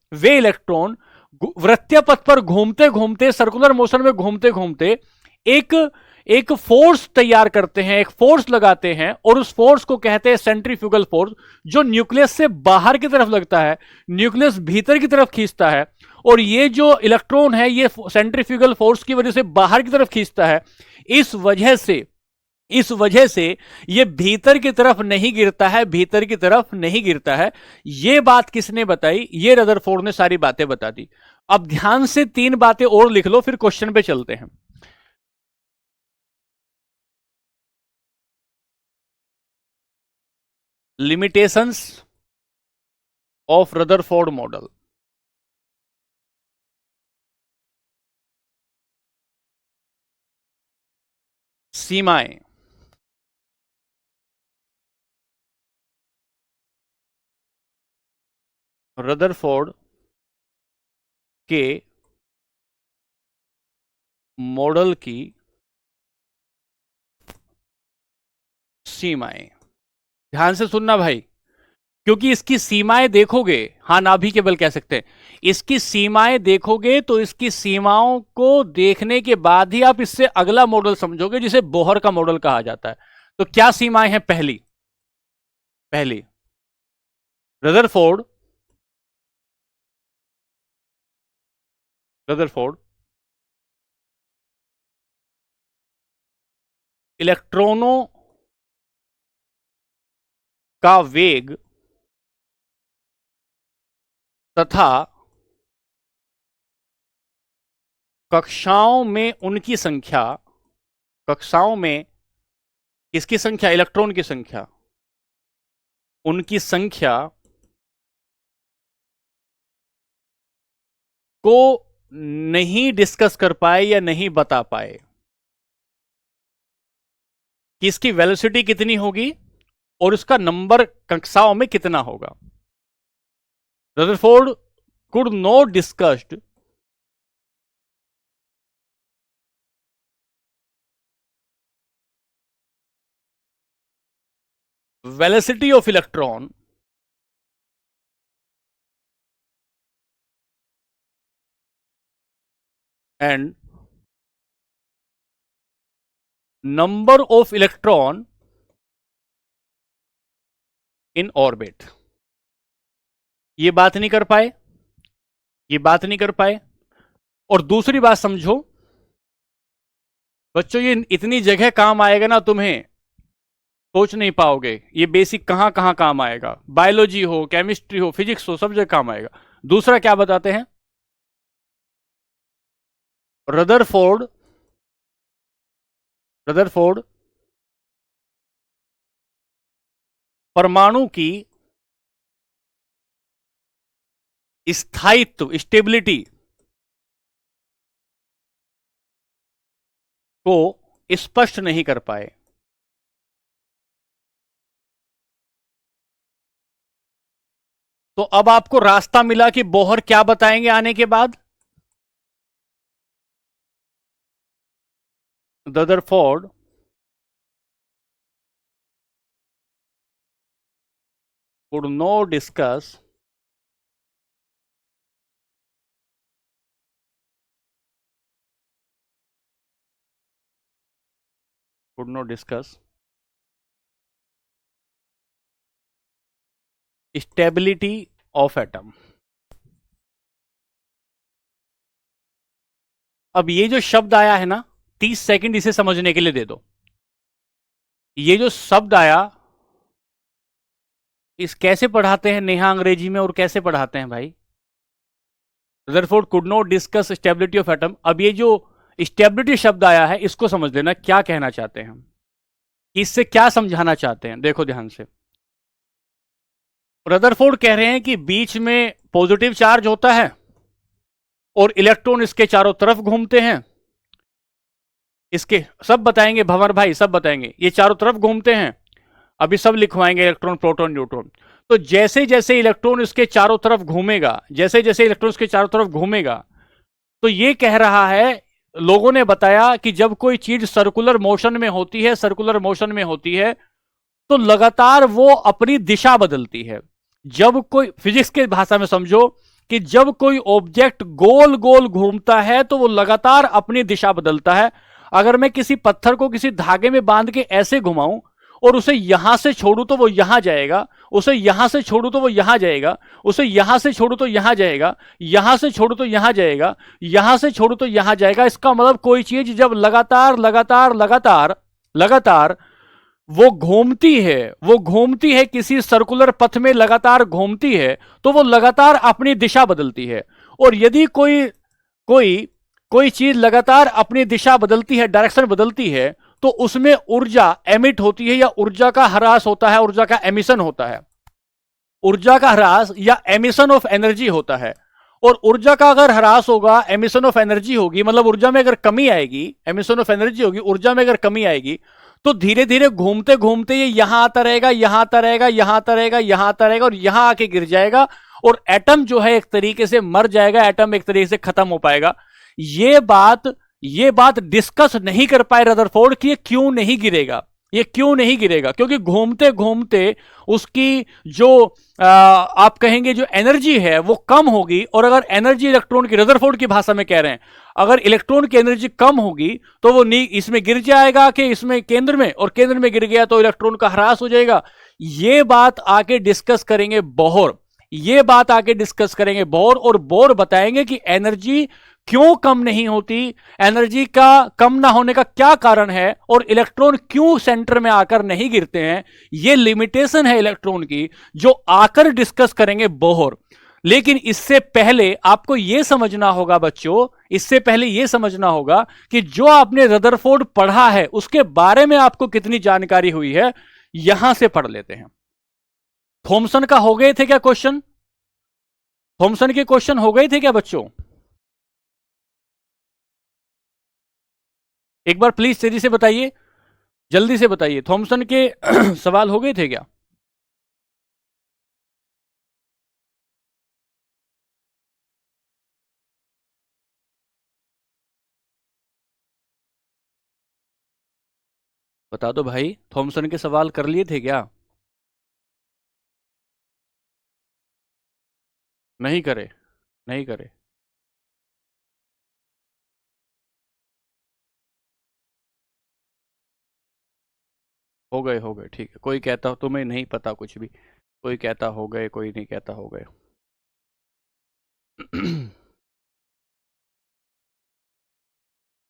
वृत्तीय पथ पर घूमते घूमते, सर्कुलर मोशन में घूमते घूमते एक एक फोर्स तैयार करते हैं, एक फोर्स लगाते हैं, और उस फोर्स को कहते हैं सेंट्रीफ्यूगल फोर्स, जो न्यूक्लियस से बाहर की तरफ लगता है, न्यूक्लियस भीतर की तरफ खींचता है। और ये जो इलेक्ट्रॉन है ये सेंट्रीफ्यूगल फोर्स की वजह से बाहर की तरफ खींचता है। इस वजह से ये भीतर की तरफ नहीं गिरता है, भीतर की तरफ नहीं गिरता है। ये बात किसने बताई? ये रदरफोर्ड ने सारी बातें बता दी। अब ध्यान से 3 बातें और लिख लो, फिर क्वेश्चन पे चलते हैं। Limitations of Rutherford model. सीमाएं। रदरफोर्ड के मॉडल की सीमाएं। ध्यान से सुनना भाई, क्योंकि इसकी सीमाएं देखोगे, हाँ ना भी केवल कह सकते हैं, इसकी सीमाएं देखोगे तो इसकी सीमाओं को देखने के बाद ही आप इससे अगला मॉडल समझोगे जिसे बोहर का मॉडल कहा जाता है। तो क्या सीमाएं हैं? पहली पहली रदरफोर्ड रदरफोर्ड इलेक्ट्रॉनों का वेग तथा कक्षाओं में उनकी संख्या, कक्षाओं में किसकी संख्या? इलेक्ट्रॉन की संख्या, उनकी संख्या को नहीं डिस्कस कर पाए या नहीं बता पाए कि इसकी वेलोसिटी कितनी होगी और उसका नंबर कक्षाओं में कितना होगा। Rutherford could not discussed velocity of electron and number of electron in orbit। ये बात नहीं कर पाए, ये बात नहीं कर पाए। और दूसरी बात समझो बच्चों, ये इतनी जगह काम आएगा ना, तुम्हें सोच नहीं पाओगे ये बेसिक कहां कहां काम आएगा। बायोलॉजी हो, केमिस्ट्री हो, फिजिक्स हो, सब जगह काम आएगा। दूसरा क्या बताते हैं? रदरफोर्ड रदरफोर्ड परमाणु की स्थायित्व, स्टेबिलिटी को स्पष्ट नहीं कर पाए। तो अब आपको रास्ता मिला कि बोहर क्या बताएंगे आने के बाद। Rutherford could not discuss stability of atom. अब ये जो शब्द आया है ना, 30 सेकंड इसे समझने के लिए दे दो। ये जो शब्द आया, इस कैसे पढ़ाते हैं नेहा अंग्रेजी में और कैसे पढ़ाते हैं भाई? Rutherford could not discuss stability of atom. अब ये जो स्टेबिलिटी शब्द आया है, इसको समझ लेना क्या कहना चाहते हैं हम, इससे क्या समझाना चाहते हैं। देखो ध्यान से, रदरफोर्ड कह रहे हैं कि बीच में पॉजिटिव चार्ज होता है और इलेक्ट्रॉन इसके चारों तरफ घूमते हैं। इसके सब बताएंगे भंवर भाई, सब बताएंगे। ये चारों तरफ घूमते हैं, अभी सब लिखवाएंगे, इलेक्ट्रॉन, प्रोटॉन, न्यूट्रॉन। तो जैसे जैसे इलेक्ट्रॉन इसके चारों तरफ घूमेगा, जैसे जैसे इलेक्ट्रॉन इसके चारों तरफ घूमेगा, तो ये कह रहा है, लोगों ने बताया कि जब कोई चीज सर्कुलर मोशन में होती है, सर्कुलर मोशन में होती है, तो लगातार वो अपनी दिशा बदलती है। जब कोई, फिजिक्स के भाषा में समझो कि जब कोई ऑब्जेक्ट गोल गोल घूमता है तो वो लगातार अपनी दिशा बदलता है। अगर मैं किसी पत्थर को किसी धागे में बांध के ऐसे घुमाऊं और उसे यहां से छोड़ू तो वो यहां जाएगा, उसे यहां से छोड़ू तो वो यहां जाएगा, उसे यहां से छोड़ू तो यहां जाएगा, यहां से छोड़ू तो यहां जाएगा, यहां से छोड़ू तो यहां जाएगा। इसका मतलब कोई चीज जब लगातार लगातार लगातार लगातार वो घूमती है किसी सर्कुलर पथ में, लगातार घूमती है, तो वो लगातार अपनी दिशा बदलती है। और यदि कोई कोई कोई चीज लगातार अपनी दिशा बदलती है, डायरेक्शन बदलती है, तो उसमें ऊर्जा एमिट होती है या ऊर्जा का ह्रास होता है, ऊर्जा का एमिशन होता है, ऊर्जा का ह्रास या एमिशन ऑफ एनर्जी होता है। और ऊर्जा का अगर ह्रास होगा, एमिशन ऑफ एनर्जी होगी, मतलब ऊर्जा में अगर कमी आएगी, एमिशन ऑफ एनर्जी होगी, ऊर्जा में अगर कमी आएगी, तो धीरे धीरे घूमते घूमते ये यहां आता रहेगा, यहां आता रहेगा, यहां आता रहेगा, यहां आता रहेगा और यहां आके गिर जाएगा। और एटम जो है एक तरीके से मर जाएगा, एटम एक तरीके से खत्म हो पाएगा। ये बात ये बात डिस्कस नहीं कर पाए रदरफोर्ड कि ये क्यों नहीं गिरेगा, ये क्यों नहीं गिरेगा, क्योंकि घूमते घूमते उसकी जो आप कहेंगे जो एनर्जी है वो कम होगी। और अगर एनर्जी इलेक्ट्रॉन की, रदरफोर्ड की भाषा में कह रहे हैं, अगर इलेक्ट्रॉन की एनर्जी कम होगी तो वो इसमें गिर जाएगा कि इसमें केंद्र में, और केंद्र में गिर गया तो इलेक्ट्रॉन का ह्रास हो जाएगा। ये बात आके डिस्कस करेंगे बोहर, ये बात आके डिस्कस करेंगे बोहर, और बोहर बताएंगे कि एनर्जी क्यों कम नहीं होती, एनर्जी का कम ना होने का क्या कारण है, और इलेक्ट्रॉन क्यों सेंटर में आकर नहीं गिरते हैं। ये लिमिटेशन है इलेक्ट्रॉन की, जो आकर डिस्कस करेंगे बोहर। लेकिन इससे पहले आपको यह समझना होगा बच्चों, इससे पहले यह समझना होगा कि जो आपने रदरफोर्ड पढ़ा है उसके बारे में आपको कितनी जानकारी हुई है। यहां से पढ़ लेते हैं। थॉमसन का हो गए थे क्या क्वेश्चन? थॉमसन के क्वेश्चन हो गए थे क्या बच्चों? एक बार प्लीज तेजी से बताइए, जल्दी से बताइए, थॉमसन के सवाल हो गए थे क्या? बता दो भाई, थॉमसन के सवाल कर लिए थे क्या? नहीं करे? नहीं करे? हो गए, हो गए, ठीक है। कोई कहता हो तुम्हें नहीं पता कुछ भी, कोई कहता हो गए, कोई नहीं कहता हो गए।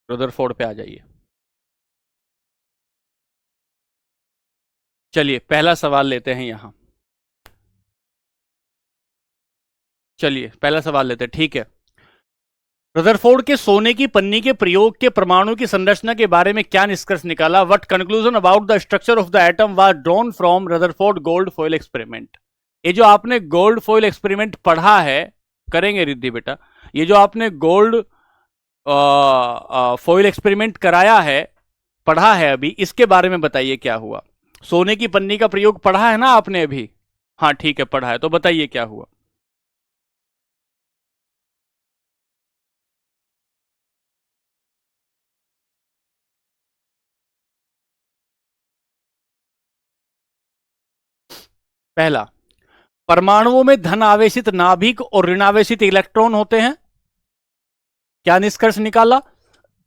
रदरफोर्ड पे आ जाइए। चलिए पहला सवाल लेते हैं यहां। चलिए पहला सवाल लेते हैं, ठीक है। रदरफोर्ड के सोने की पन्नी के प्रयोग के परमाणु की संरचना के बारे में क्या निष्कर्ष निकाला? What conclusion about the structure of the atom was drawn from Rutherford gold foil experiment? ये जो आपने गोल्ड फॉइल एक्सपेरिमेंट पढ़ा है, करेंगे रिद्धि बेटा, ये जो आपने गोल्ड फॉइल एक्सपेरिमेंट कराया है, पढ़ा है अभी, इसके बारे में बताइए क्या हुआ। सोने की पन्नी का प्रयोग पढ़ा है ना आपने अभी? हाँ ठीक है, पढ़ा है, तो बताइए क्या हुआ। पहला, परमाणुओं में धन आवेशित नाभिक और ऋणावेशित इलेक्ट्रॉन होते हैं। क्या निष्कर्ष निकाला?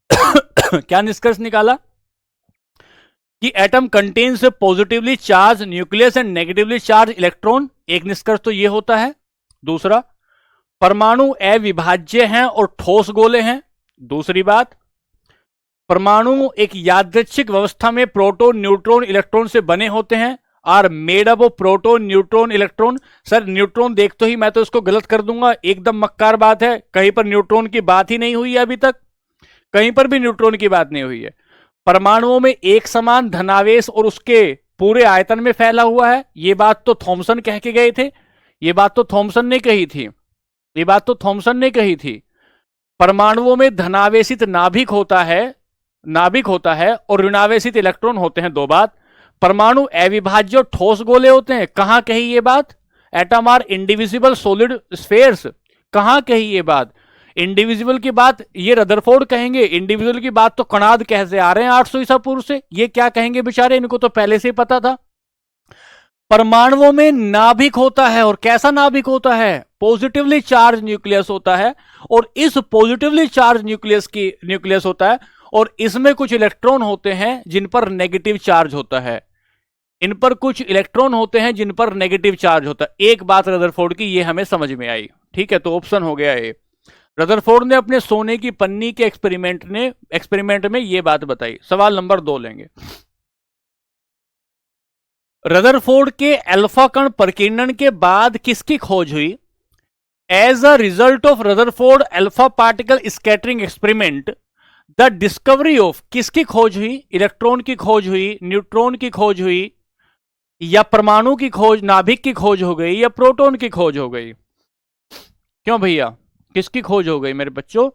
क्या निष्कर्ष निकाला? कि atom contains positively charge nucleus and negatively charge electron. एक निष्कर्ष तो यह होता है। दूसरा, परमाणु अविभाज्य हैं और ठोस गोले हैं। दूसरी बात, परमाणु एक यादृच्छिक व्यवस्था में प्रोटॉन, न्यूट्रॉन, इलेक्ट्रॉन से बने होते हैं। Are made up of proton, neutron, electron. Sir neutron देख तो ही मैं तो इसको गलत कर दूंगा, एकदम मक्कार बात है, कहीं पर न्यूट्रॉन की बात ही नहीं हुई है अभी तक, कहीं पर भी न्यूट्रॉन की बात नहीं हुई है। परमाणुओं में एक समान धनावेश और उसके पूरे आयतन में फैला हुआ है, यह बात तो थॉमसन कह के गए थे, यह बात तो थॉमसन ने कही थी, यह बात तो थॉमसन ने कही थी। परमाणुओं में धनावेशित नाभिक होता है, नाभिक होता है, और ऋणावेशित इलेक्ट्रॉन होते हैं। दो बात, परमाणु अविभाज्य और ठोस गोले होते हैं, कहां कही ये बात? Atom are indivisible solid spheres, कहां कही ये बात? इंडिविजुअल की बात ये रदरफोर्ड कहेंगे, इंडिविजुअल की बात तो कणाद कहते आ रहे हैं 800 ईसा पूर्व से, ये क्या कहेंगे बेचारे, इनको तो पहले से ही पता था। परमाणुओं में नाभिक होता है, और कैसा नाभिक होता है? पॉजिटिवली चार्ज न्यूक्लियस होता है, और इस पॉजिटिवली चार्ज न्यूक्लियस होता है, और इसमें कुछ इलेक्ट्रॉन होते हैं जिन पर नेगेटिव चार्ज होता है, इन पर कुछ इलेक्ट्रॉन होते हैं जिन पर नेगेटिव चार्ज होता है। एक बात रदरफोर्ड की ये हमें समझ में आई, ठीक है, तो ऑप्शन हो गया ए। रदरफोर्ड ने अपने सोने की पन्नी के एक्सपेरिमेंट में यह बात बताई। सवाल नंबर 2 लेंगे। रदरफोर्ड के अल्फा कण प्रकीर्णन के बाद किसकी खोज हुई? As a result of Rutherford alpha particle scattering experiment, the discovery of, किसकी खोज हुई? इलेक्ट्रॉन की खोज हुई, न्यूट्रॉन की खोज हुई, या परमाणु की खोज, नाभिक की खोज हो गई, या प्रोटॉन की खोज हो गई? क्यों भैया, किसकी खोज हो गई मेरे बच्चों?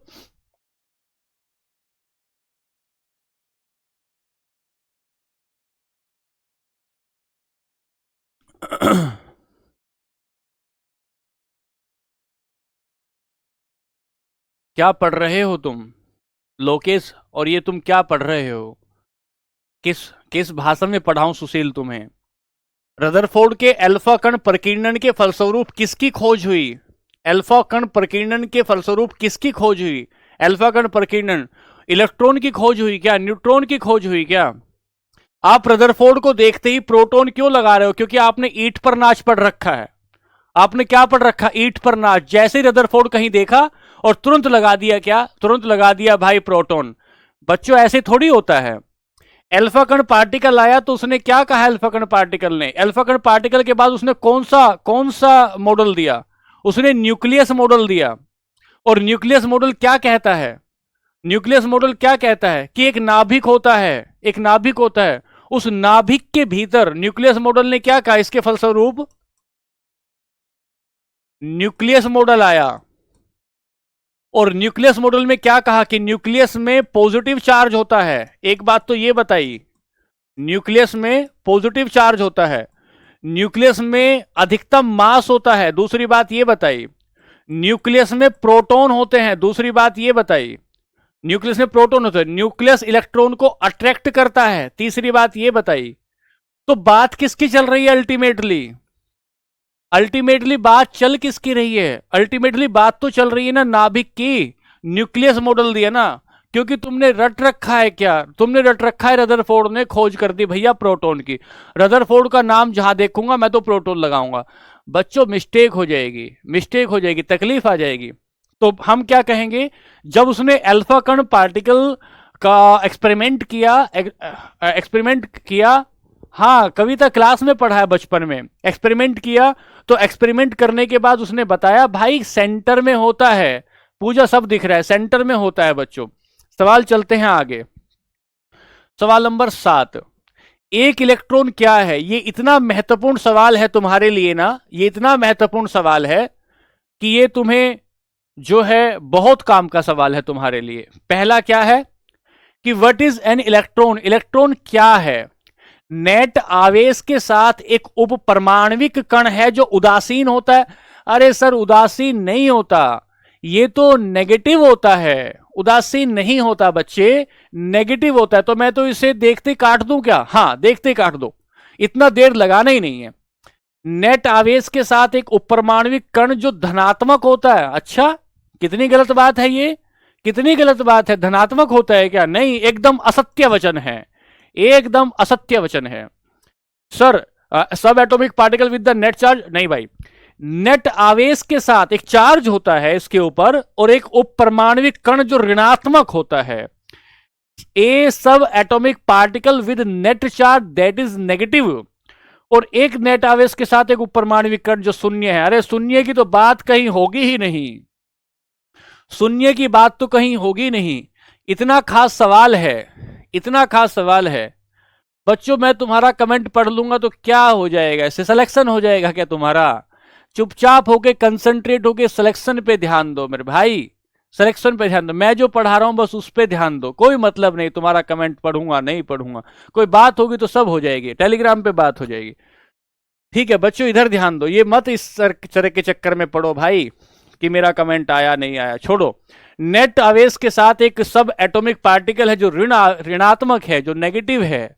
क्या पढ़ रहे हो तुम? लोकेश, और ये तुम क्या पढ़ रहे हो? किस किस भाषा में पढ़ाऊं सुशील तुम्हें? रदरफोर्ड के अल्फा कण प्रकीर्णन के फलस्वरूप किसकी खोज हुई? अल्फा कण प्रकीर्णन के फलस्वरूप किसकी खोज हुई? अल्फा कण प्रकीर्णन, इलेक्ट्रॉन की खोज हुई क्या? न्यूट्रॉन की खोज हुई क्या? आप रदरफोर्ड को देखते ही प्रोटॉन क्यों लगा रहे हो? क्योंकि आपने ईंट पर नाच पढ़ रखा है। आपने क्या पढ़ रखा? ईंट पर नाच। जैसे ही रदरफोर्ड कहीं देखा और तुरंत लगा दिया, क्या तुरंत लगा दिया भाई प्रोटॉन। बच्चों ऐसे थोड़ी होता है। अल्फा कण पार्टिकल आया तो उसने क्या कहा? अल्फा कण पार्टिकल ने, अल्फा कण पार्टिकल के बाद उसने कौन सा मॉडल दिया? उसने न्यूक्लियस मॉडल दिया। और न्यूक्लियस मॉडल क्या कहता है? न्यूक्लियस मॉडल क्या कहता है कि एक नाभिक होता है, एक नाभिक होता है। उस नाभिक के भीतर न्यूक्लियस मॉडल ने क्या कहा? इसके फलस्वरूप न्यूक्लियस मॉडल आया। और न्यूक्लियस मॉडल में क्या कहा कि न्यूक्लियस में पॉजिटिव चार्ज होता है। एक बात तो ये बताई, न्यूक्लियस में पॉजिटिव चार्ज होता है, न्यूक्लियस में अधिकतम मास होता है। दूसरी बात ये बताई, न्यूक्लियस में प्रोटॉन होते हैं। दूसरी बात ये बताई, न्यूक्लियस में प्रोटॉन होते हैं। न्यूक्लियस इलेक्ट्रॉन को अट्रैक्ट करता है। तीसरी बात ये बताई। तो बात किसकी चल रही है अल्टीमेटली? अल्टीमेटली बात चल किसकी रही है? अल्टीमेटली बात तो चल रही है ना नाभिक की। न्यूक्लियस मॉडल दिया ना, क्योंकि तुमने रट रखा है। क्या तुमने रट रखा है? रदरफोर्ड ने खोज कर दी भैया प्रोटॉन की। रदरफोर्ड का नाम जहां देखूंगा मैं तो प्रोटॉन लगाऊंगा। बच्चों मिस्टेक हो जाएगी, मिस्टेक हो जाएगी, तकलीफ आ जाएगी। तो हम क्या कहेंगे? जब उसने अल्फा कण पार्टिकल का एक्सपेरिमेंट किया, हाँ कविता क्लास में पढ़ा है बचपन में, एक्सपेरिमेंट किया। तो एक्सपेरिमेंट करने के बाद उसने बताया भाई सेंटर में होता है। पूजा सब दिख रहा है, सेंटर में होता है बच्चों। सवाल चलते हैं आगे। सवाल नंबर 7, एक इलेक्ट्रॉन क्या है? ये इतना महत्वपूर्ण सवाल है तुम्हारे लिए ना, ये इतना महत्वपूर्ण सवाल है कि ये तुम्हें जो है बहुत काम का सवाल है तुम्हारे लिए। पहला क्या है कि what is an electron? Electron क्या है? नेट आवेश के साथ एक उप परमाणविक कण है जो उदासीन होता है। अरे सर उदासीन नहीं होता, ये तो नेगेटिव होता है, उदासीन नहीं होता बच्चे, नेगेटिव होता है। तो मैं तो इसे देखते काट दूं क्या? हाँ देखते काट दो, इतना देर लगाना ही नहीं है। नेट आवेश के साथ एक उपपरमाणविक कण जो धनात्मक होता है। अच्छा कितनी गलत बात है ये, कितनी गलत बात है। धनात्मक होता है क्या? नहीं, एकदम असत्य वचन है, एकदम असत्य वचन है सर। सब atomic particle with the net charge, नहीं भाई। नेट आवेश के साथ एक चार्ज होता है इसके ऊपर और एक उप परमाणविक कण जो ऋणात्मक होता है। ए सब atomic particle with net charge that is negative, और एक नेट आवेश के साथ एक उप परमाणविक कण जो शून्य है। अरे शून्य की तो बात कहीं होगी ही नहीं, शून्य की बात तो कहीं होगी नहीं। इतना खास सवाल है, इतना खास सवाल है बच्चों। मैं तुम्हारा कमेंट पढ़ लूंगा तो क्या हो जाएगा? इससे सिलेक्शन हो जाएगा क्या तुम्हारा? चुपचाप होके कंसंट्रेट होके सिलेक्शन पे ध्यान दो मेरे भाई, सिलेक्शन पे ध्यान दो। मैं जो पढ़ा रहा हूं बस उस पे ध्यान दो, कोई मतलब नहीं तुम्हारा कमेंट पढ़ूंगा नहीं पढ़ूंगा। कोई बात होगी तो सब हो जाएगी, टेलीग्राम पे बात हो जाएगी। ठीक है बच्चों इधर ध्यान दो, ये मत इस तरह के चक्कर में पढ़ो भाई कि मेरा कमेंट आया नहीं आया, छोड़ो। नेट आवेश के साथ एक सब एटॉमिक पार्टिकल है जो ऋणात्मक है, जो नेगेटिव है,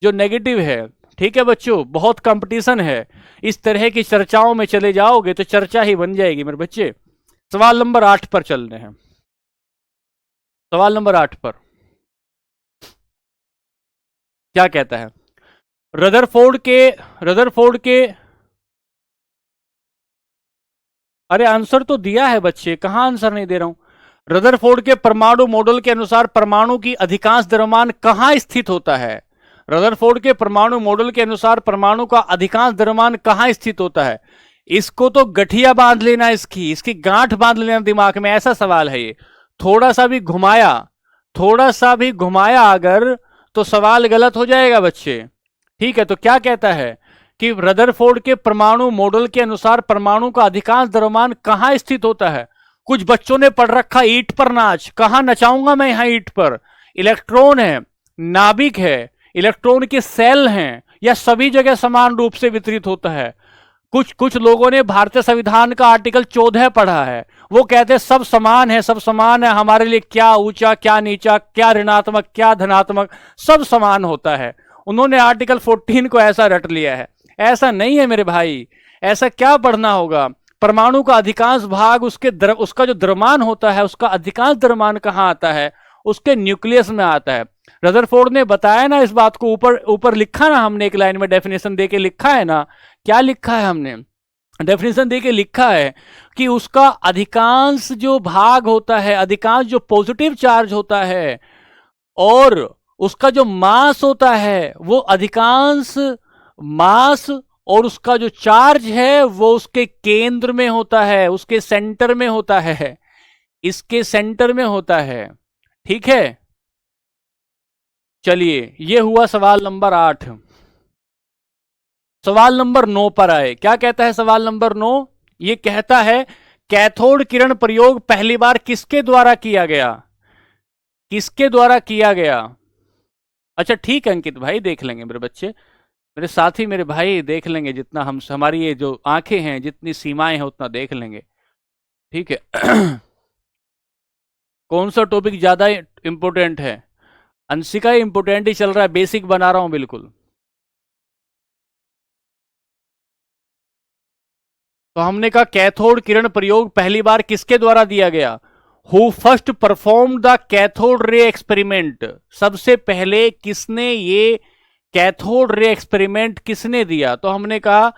जो नेगेटिव है। ठीक है बच्चों, बहुत कंपटीशन है, इस तरह की चर्चाओं में चले जाओगे तो चर्चा ही बन जाएगी मेरे बच्चे। सवाल नंबर 8 पर चल रहे हैं। सवाल नंबर 8 पर क्या कहता है? रदरफोर्ड के अरे आंसर तो दिया है बच्चे, कहां आंसर नहीं दे रहा हूं। रदरफोर्ड के परमाणु मॉडल के अनुसार परमाणु की अधिकांश द्रव्यमान कहां स्थित होता है? रदरफोर्ड के परमाणु मॉडल के अनुसार परमाणु का अधिकांश द्रव्यमान कहां स्थित होता है? इसको तो गठिया बांध लेना, इसकी गांठ बांध लेना दिमाग में, ऐसा सवाल है ये। थोड़ा सा भी घुमाया, थोड़ा सा भी घुमाया अगर तो सवाल गलत हो जाएगा बच्चे। ठीक है, तो क्या कहता है कि रदरफोर्ड के परमाणु मॉडल के अनुसार परमाणु का अधिकांश द्रव्यमान कहां स्थित होता है? कुछ बच्चों ने पढ़ रखा ईंट पर नाच, कहां नचाऊंगा मैं यहां ईंट पर? इलेक्ट्रॉन है, नाभिक है, इलेक्ट्रॉन के सेल हैं, या सभी जगह समान रूप से वितरित होता है? कुछ कुछ लोगों ने भारतीय संविधान का आर्टिकल 14 पढ़ा है, वो कहते हैं सब समान है, सब समान है, हमारे लिए क्या ऊंचा क्या नीचा, क्या ऋणात्मक क्या धनात्मक, सब समान होता है। उन्होंने आर्टिकल 14 को ऐसा रट लिया है। ऐसा नहीं है मेरे भाई, ऐसा क्या पढ़ना होगा। परमाणु का अधिकांश भाग उसका जो द्रव्यमान होता है, उसका अधिकांश द्रव्यमान कहाँ आता है, उसके न्यूक्लियस में आता है। रदरफोर्ड ने बताया ना इस बात को, ऊपर ऊपर लिखा ना हमने, एक लाइन में डेफिनेशन देके लिखा है ना, क्या लिखा है हमने, डेफिनेशन देके लिखा है कि उसका अधिकांश जो भाग होता है, अधिकांश जो पॉजिटिव चार्ज होता है, और उसका जो मास होता है, वो अधिकांश मास और उसका जो चार्ज है वो उसके केंद्र में होता है, उसके सेंटर में होता है, इसके सेंटर में होता है। ठीक है, चलिए ये हुआ सवाल नंबर 8। सवाल नंबर 9 पर आए। क्या कहता है सवाल नंबर 9? ये कहता है कैथोड किरण प्रयोग पहली बार किसके द्वारा किया गया, किसके द्वारा किया गया। अच्छा ठीक है अंकित भाई, देख लेंगे मेरे बच्चे, मेरे साथी, मेरे भाई देख लेंगे, जितना हम हमारी ये जो आंखें हैं, जितनी सीमाएं हैं उतना देख लेंगे। ठीक है कौन सा टॉपिक ज्यादा इंपॉर्टेंट है? अंशिका इंपॉर्टेंट ही चल रहा है, बेसिक बना रहा हूं बिल्कुल। तो हमने कहा कैथोड किरण प्रयोग पहली बार किसके द्वारा दिया गया? Who first perform the cathode ray experiment, सबसे पहले किसने ये कैथोड रे एक्सपेरिमेंट किसने दिया? तो हमने कहा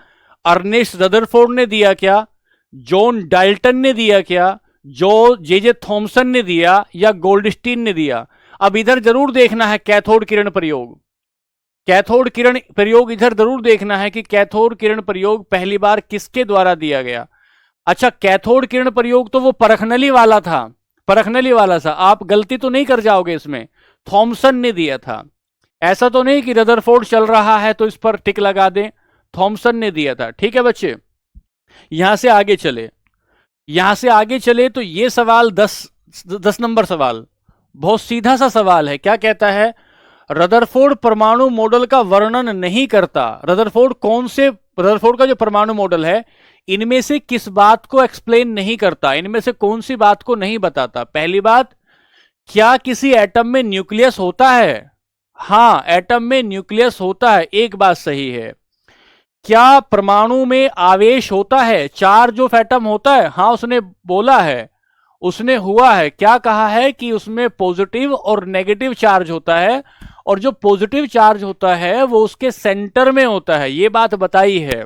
अर्नेस्ट रदरफोर्ड ने दिया क्या, जॉन डाल्टन ने दिया क्या, जो जे थॉमसन ने दिया, या गोल्डस्टीन ने दिया? अब इधर जरूर देखना है कैथोड किरण प्रयोग, कैथोड किरण प्रयोग इधर जरूर देखना है कि कैथोड किरण प्रयोग पहली बार किसके द्वारा दिया गया। अच्छा कैथोड किरण प्रयोग तो वो परखनली वाला था, परखनली वाला था, आप गलती तो नहीं कर जाओगे इसमें, थॉमसन ने दिया था। ऐसा तो नहीं कि रदरफोर्ड चल रहा है तो इस पर टिक लगा दें, थॉमसन ने दिया था। ठीक है बच्चे, यहां से आगे चले, यहां से आगे चले तो ये सवाल 10 नंबर सवाल बहुत सीधा सा सवाल है। क्या कहता है? रदरफोर्ड परमाणु मॉडल का वर्णन नहीं करता। रदरफोर्ड कौन से, रदरफोर्ड का जो परमाणु मॉडल है इनमें से किस बात को एक्सप्लेन नहीं करता, इनमें से कौन सी बात को नहीं बताता? पहली बात, क्या किसी एटम में न्यूक्लियस होता है? हां एटम में न्यूक्लियस होता है, एक बात सही है। क्या परमाणु में आवेश होता है, चार्ज ऑफ एटम होता है? हां उसने बोला है, उसने हुआ है, क्या कहा है कि उसमें पॉजिटिव और नेगेटिव चार्ज होता है, और जो पॉजिटिव चार्ज होता है वो उसके सेंटर में होता है, ये बात बताई है।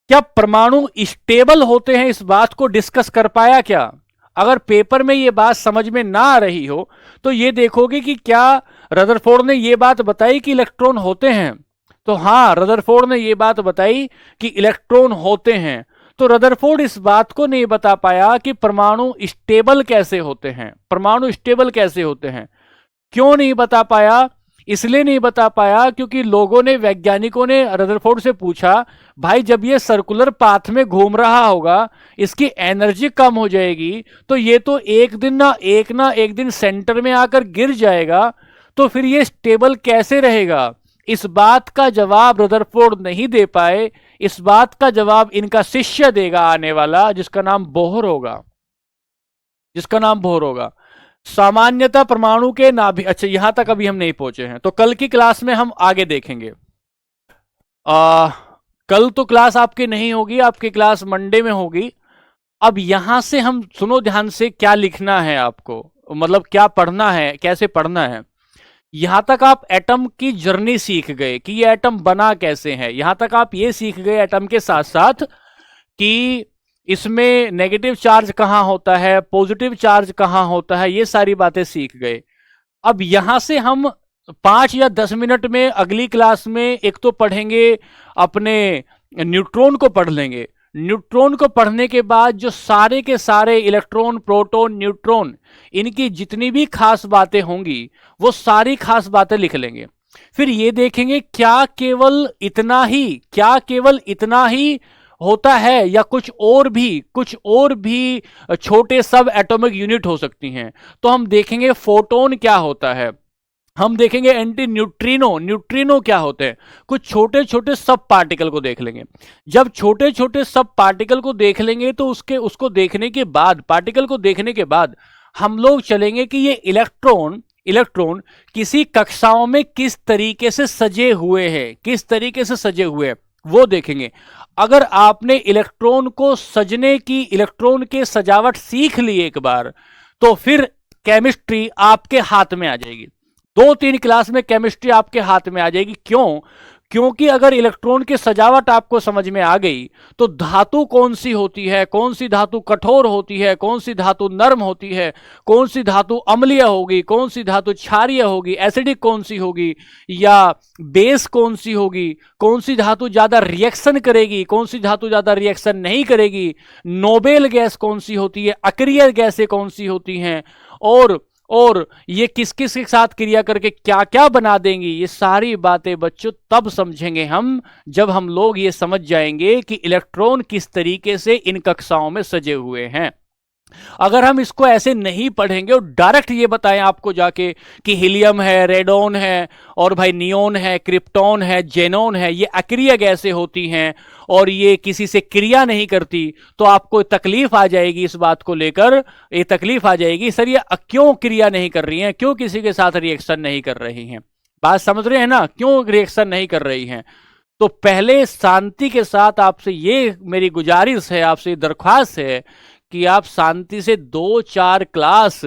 क्या परमाणु स्टेबल होते हैं, इस बात को डिस्कस कर पाया क्या? अगर पेपर में ये बात समझ में ना आ रही हो तो ये देखोगे कि क्या रदरफोर्ड ने ये बात बताई कि इलेक्ट्रॉन होते हैं। तो हां रदरफोर्ड ने ये बात बताई कि इलेक्ट्रॉन होते हैं। तो रदरफोर्ड इस बात को नहीं बता पाया कि परमाणु स्टेबल कैसे होते हैं, परमाणु स्टेबल कैसे होते हैं। क्यों नहीं बता पाया? इसलिए नहीं बता पाया क्योंकि लोगों ने, वैज्ञानिकों ने रदरफोर्ड से पूछा, भाई जब ये सर्कुलर पाथ में घूम रहा होगा, इसकी एनर्जी कम हो जाएगी, तो ये तो एक दिन ना एक दिन सेंटर में आकर गिर जाएगा, तो फिर ये स्टेबल कैसे रहेगा? इस बात का जवाब रदरफोर्ड नहीं दे पाए। इस बात का जवाब इनका शिष्य देगा आने वाला, जिसका नाम बोहर होगा, जिसका नाम बोहर होगा। सामान्यतः परमाणु के नाभिक, अच्छा यहां तक अभी हम नहीं पहुंचे हैं, तो कल की क्लास में हम आगे देखेंगे। कल तो क्लास आपकी नहीं होगी, आपकी क्लास मंडे में होगी। अब यहां से हम सुनो ध्यान से, क्या लिखना है आपको, मतलब क्या पढ़ना है, कैसे पढ़ना है। यहां तक आप एटम की जर्नी सीख गए कि ये एटम बना कैसे है, यहां तक आप ये सीख गए एटम के साथ साथ कि इसमें नेगेटिव चार्ज कहां होता है, पॉजिटिव चार्ज कहां होता है, ये सारी बातें सीख गए। अब यहां से हम 5 या 10 मिनट में अगली क्लास में एक तो पढ़ेंगे, अपने न्यूट्रॉन को पढ़ लेंगे। न्यूट्रॉन को पढ़ने के बाद जो सारे के सारे इलेक्ट्रॉन, प्रोटॉन, न्यूट्रॉन, इनकी जितनी भी खास बातें होंगी वो सारी खास बातें लिख लेंगे। फिर ये देखेंगे क्या केवल इतना ही, क्या केवल इतना ही होता है या कुछ और भी छोटे सब एटॉमिक यूनिट हो सकती हैं। तो हम देखेंगे फोटोन क्या होता है, हम देखेंगे एंटी न्यूट्रिनो। न्यूट्रिनो क्या होते हैं? कुछ छोटे छोटे सब पार्टिकल को देख लेंगे। जब छोटे छोटे सब पार्टिकल को देख लेंगे तो उसको देखने के बाद, पार्टिकल को देखने के बाद हम लोग चलेंगे कि ये इलेक्ट्रॉन इलेक्ट्रॉन किसी कक्षाओं में किस तरीके से सजे हुए हैं, किस तरीके से सजे हुए हैं वो देखेंगे। अगर आपने इलेक्ट्रॉन को सजने की, इलेक्ट्रॉन के सजावट सीख ली एक बार, तो फिर केमिस्ट्री आपके हाथ में आ जाएगी। 2-3 क्लास में केमिस्ट्री आपके हाथ में आ जाएगी। क्यों? क्योंकि अगर इलेक्ट्रॉन की सजावट आपको समझ में आ गई तो धातु कौन सी होती है, कौन सी धातु कठोर होती है, कौन सी धातु नर्म होती है, कौन सी धातु अम्लीय होगी, कौन सी धातु क्षारीय होगी, एसिडिक कौन सी होगी, या बेस कौन सी होगी, कौन सी धातु ज्यादा रिएक्शन करेगी, कौन सी धातु ज्यादा रिएक्शन नहीं करेगी, नोबेल गैस कौन सी होती है, अक्रिय गैसें कौन सी होती हैं, और ये किस किस के साथ क्रिया करके क्या क्या बना देंगी। ये सारी बातें बच्चों तब समझेंगे हम, जब हम लोग ये समझ जाएंगे कि इलेक्ट्रॉन किस तरीके से इन कक्षाओं में सजे हुए हैं। अगर हम इसको ऐसे नहीं पढ़ेंगे और डायरेक्ट ये बताएं आपको जाके कि हीलियम है, रेडोन है, और भाई नियोन है, क्रिप्टॉन है, जेनोन है, ये अक्रिय गैसें होती हैं और ये किसी से क्रिया नहीं करती, तो आपको तकलीफ आ जाएगी इस बात को लेकर। ये तकलीफ आ जाएगी, सर ये क्यों क्रिया नहीं कर रही हैं, क्यों किसी के साथ रिएक्शन नहीं कर रही हैं। बात समझ रहे हैं ना, क्यों रिएक्शन नहीं कर रही हैं। तो पहले शांति के साथ आपसे ये मेरी गुजारिश है, आपसे दरख्वास्त है कि आप शांति से 2-4 क्लास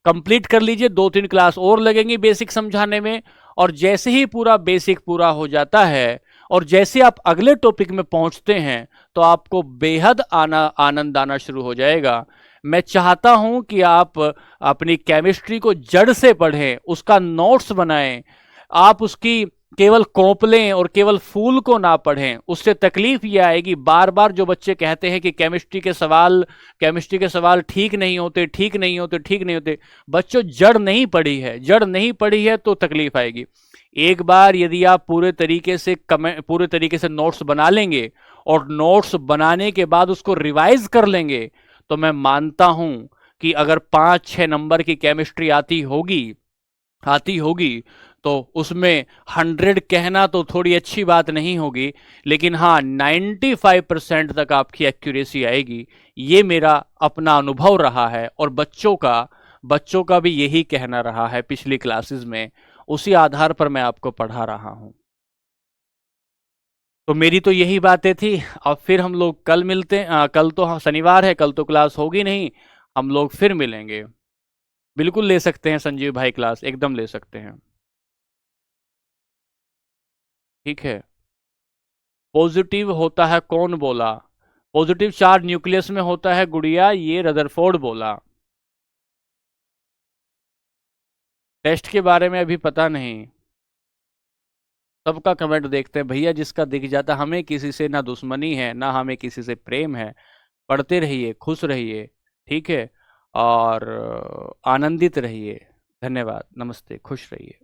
कंप्लीट कर लीजिए। 2-3 क्लास और लगेंगी बेसिक समझाने में, और जैसे ही पूरा बेसिक पूरा हो जाता है और जैसे आप अगले टॉपिक में पहुंचते हैं तो आपको बेहद आनंद आना शुरू हो जाएगा। मैं चाहता हूं कि आप अपनी केमिस्ट्री को जड़ से पढ़ें, उसका नोट्स बनाएं, आप उसकी केवल कॉपलें और केवल फूल को ना पढ़ें। उससे तकलीफ ये आएगी, बार बार जो बच्चे कहते हैं कि केमिस्ट्री के सवाल ठीक नहीं होते, ठीक नहीं होते, ठीक नहीं होते। बच्चों जड़ नहीं पढ़ी है, जड़ नहीं पढ़ी है तो तकलीफ आएगी। एक बार यदि आप पूरे तरीके से नोट्स बना लेंगे और नोट्स बनाने के बाद उसको रिवाइज कर लेंगे, तो मैं मानता हूं कि अगर 5-6 नंबर की केमिस्ट्री आती होगी तो उसमें 100 कहना तो थोड़ी अच्छी बात नहीं होगी, लेकिन हाँ 95% तक आपकी एक्यूरेसी आएगी। ये मेरा अपना अनुभव रहा है और बच्चों का भी यही कहना रहा है पिछली क्लासेस में। उसी आधार पर मैं आपको पढ़ा रहा हूं। तो मेरी तो यही बातें थी। अब फिर हम लोग कल मिलते हैं। कल तो शनिवार है, कल तो क्लास होगी नहीं, हम लोग फिर मिलेंगे। बिल्कुल ले सकते हैं संजीव भाई, क्लास एकदम ले सकते हैं। ठीक है। पॉजिटिव होता है कौन बोला? पॉजिटिव चार्ज न्यूक्लियस में होता है गुड़िया, ये रदरफोर्ड बोला। टेस्ट के बारे में अभी पता नहीं, सबका कमेंट देखते हैं भैया। जिसका दिख जाता, हमें किसी से ना दुश्मनी है ना हमें किसी से प्रेम है। पढ़ते रहिए, खुश रहिए, ठीक है, और आनंदित रहिए। धन्यवाद, नमस्ते, खुश रहिए।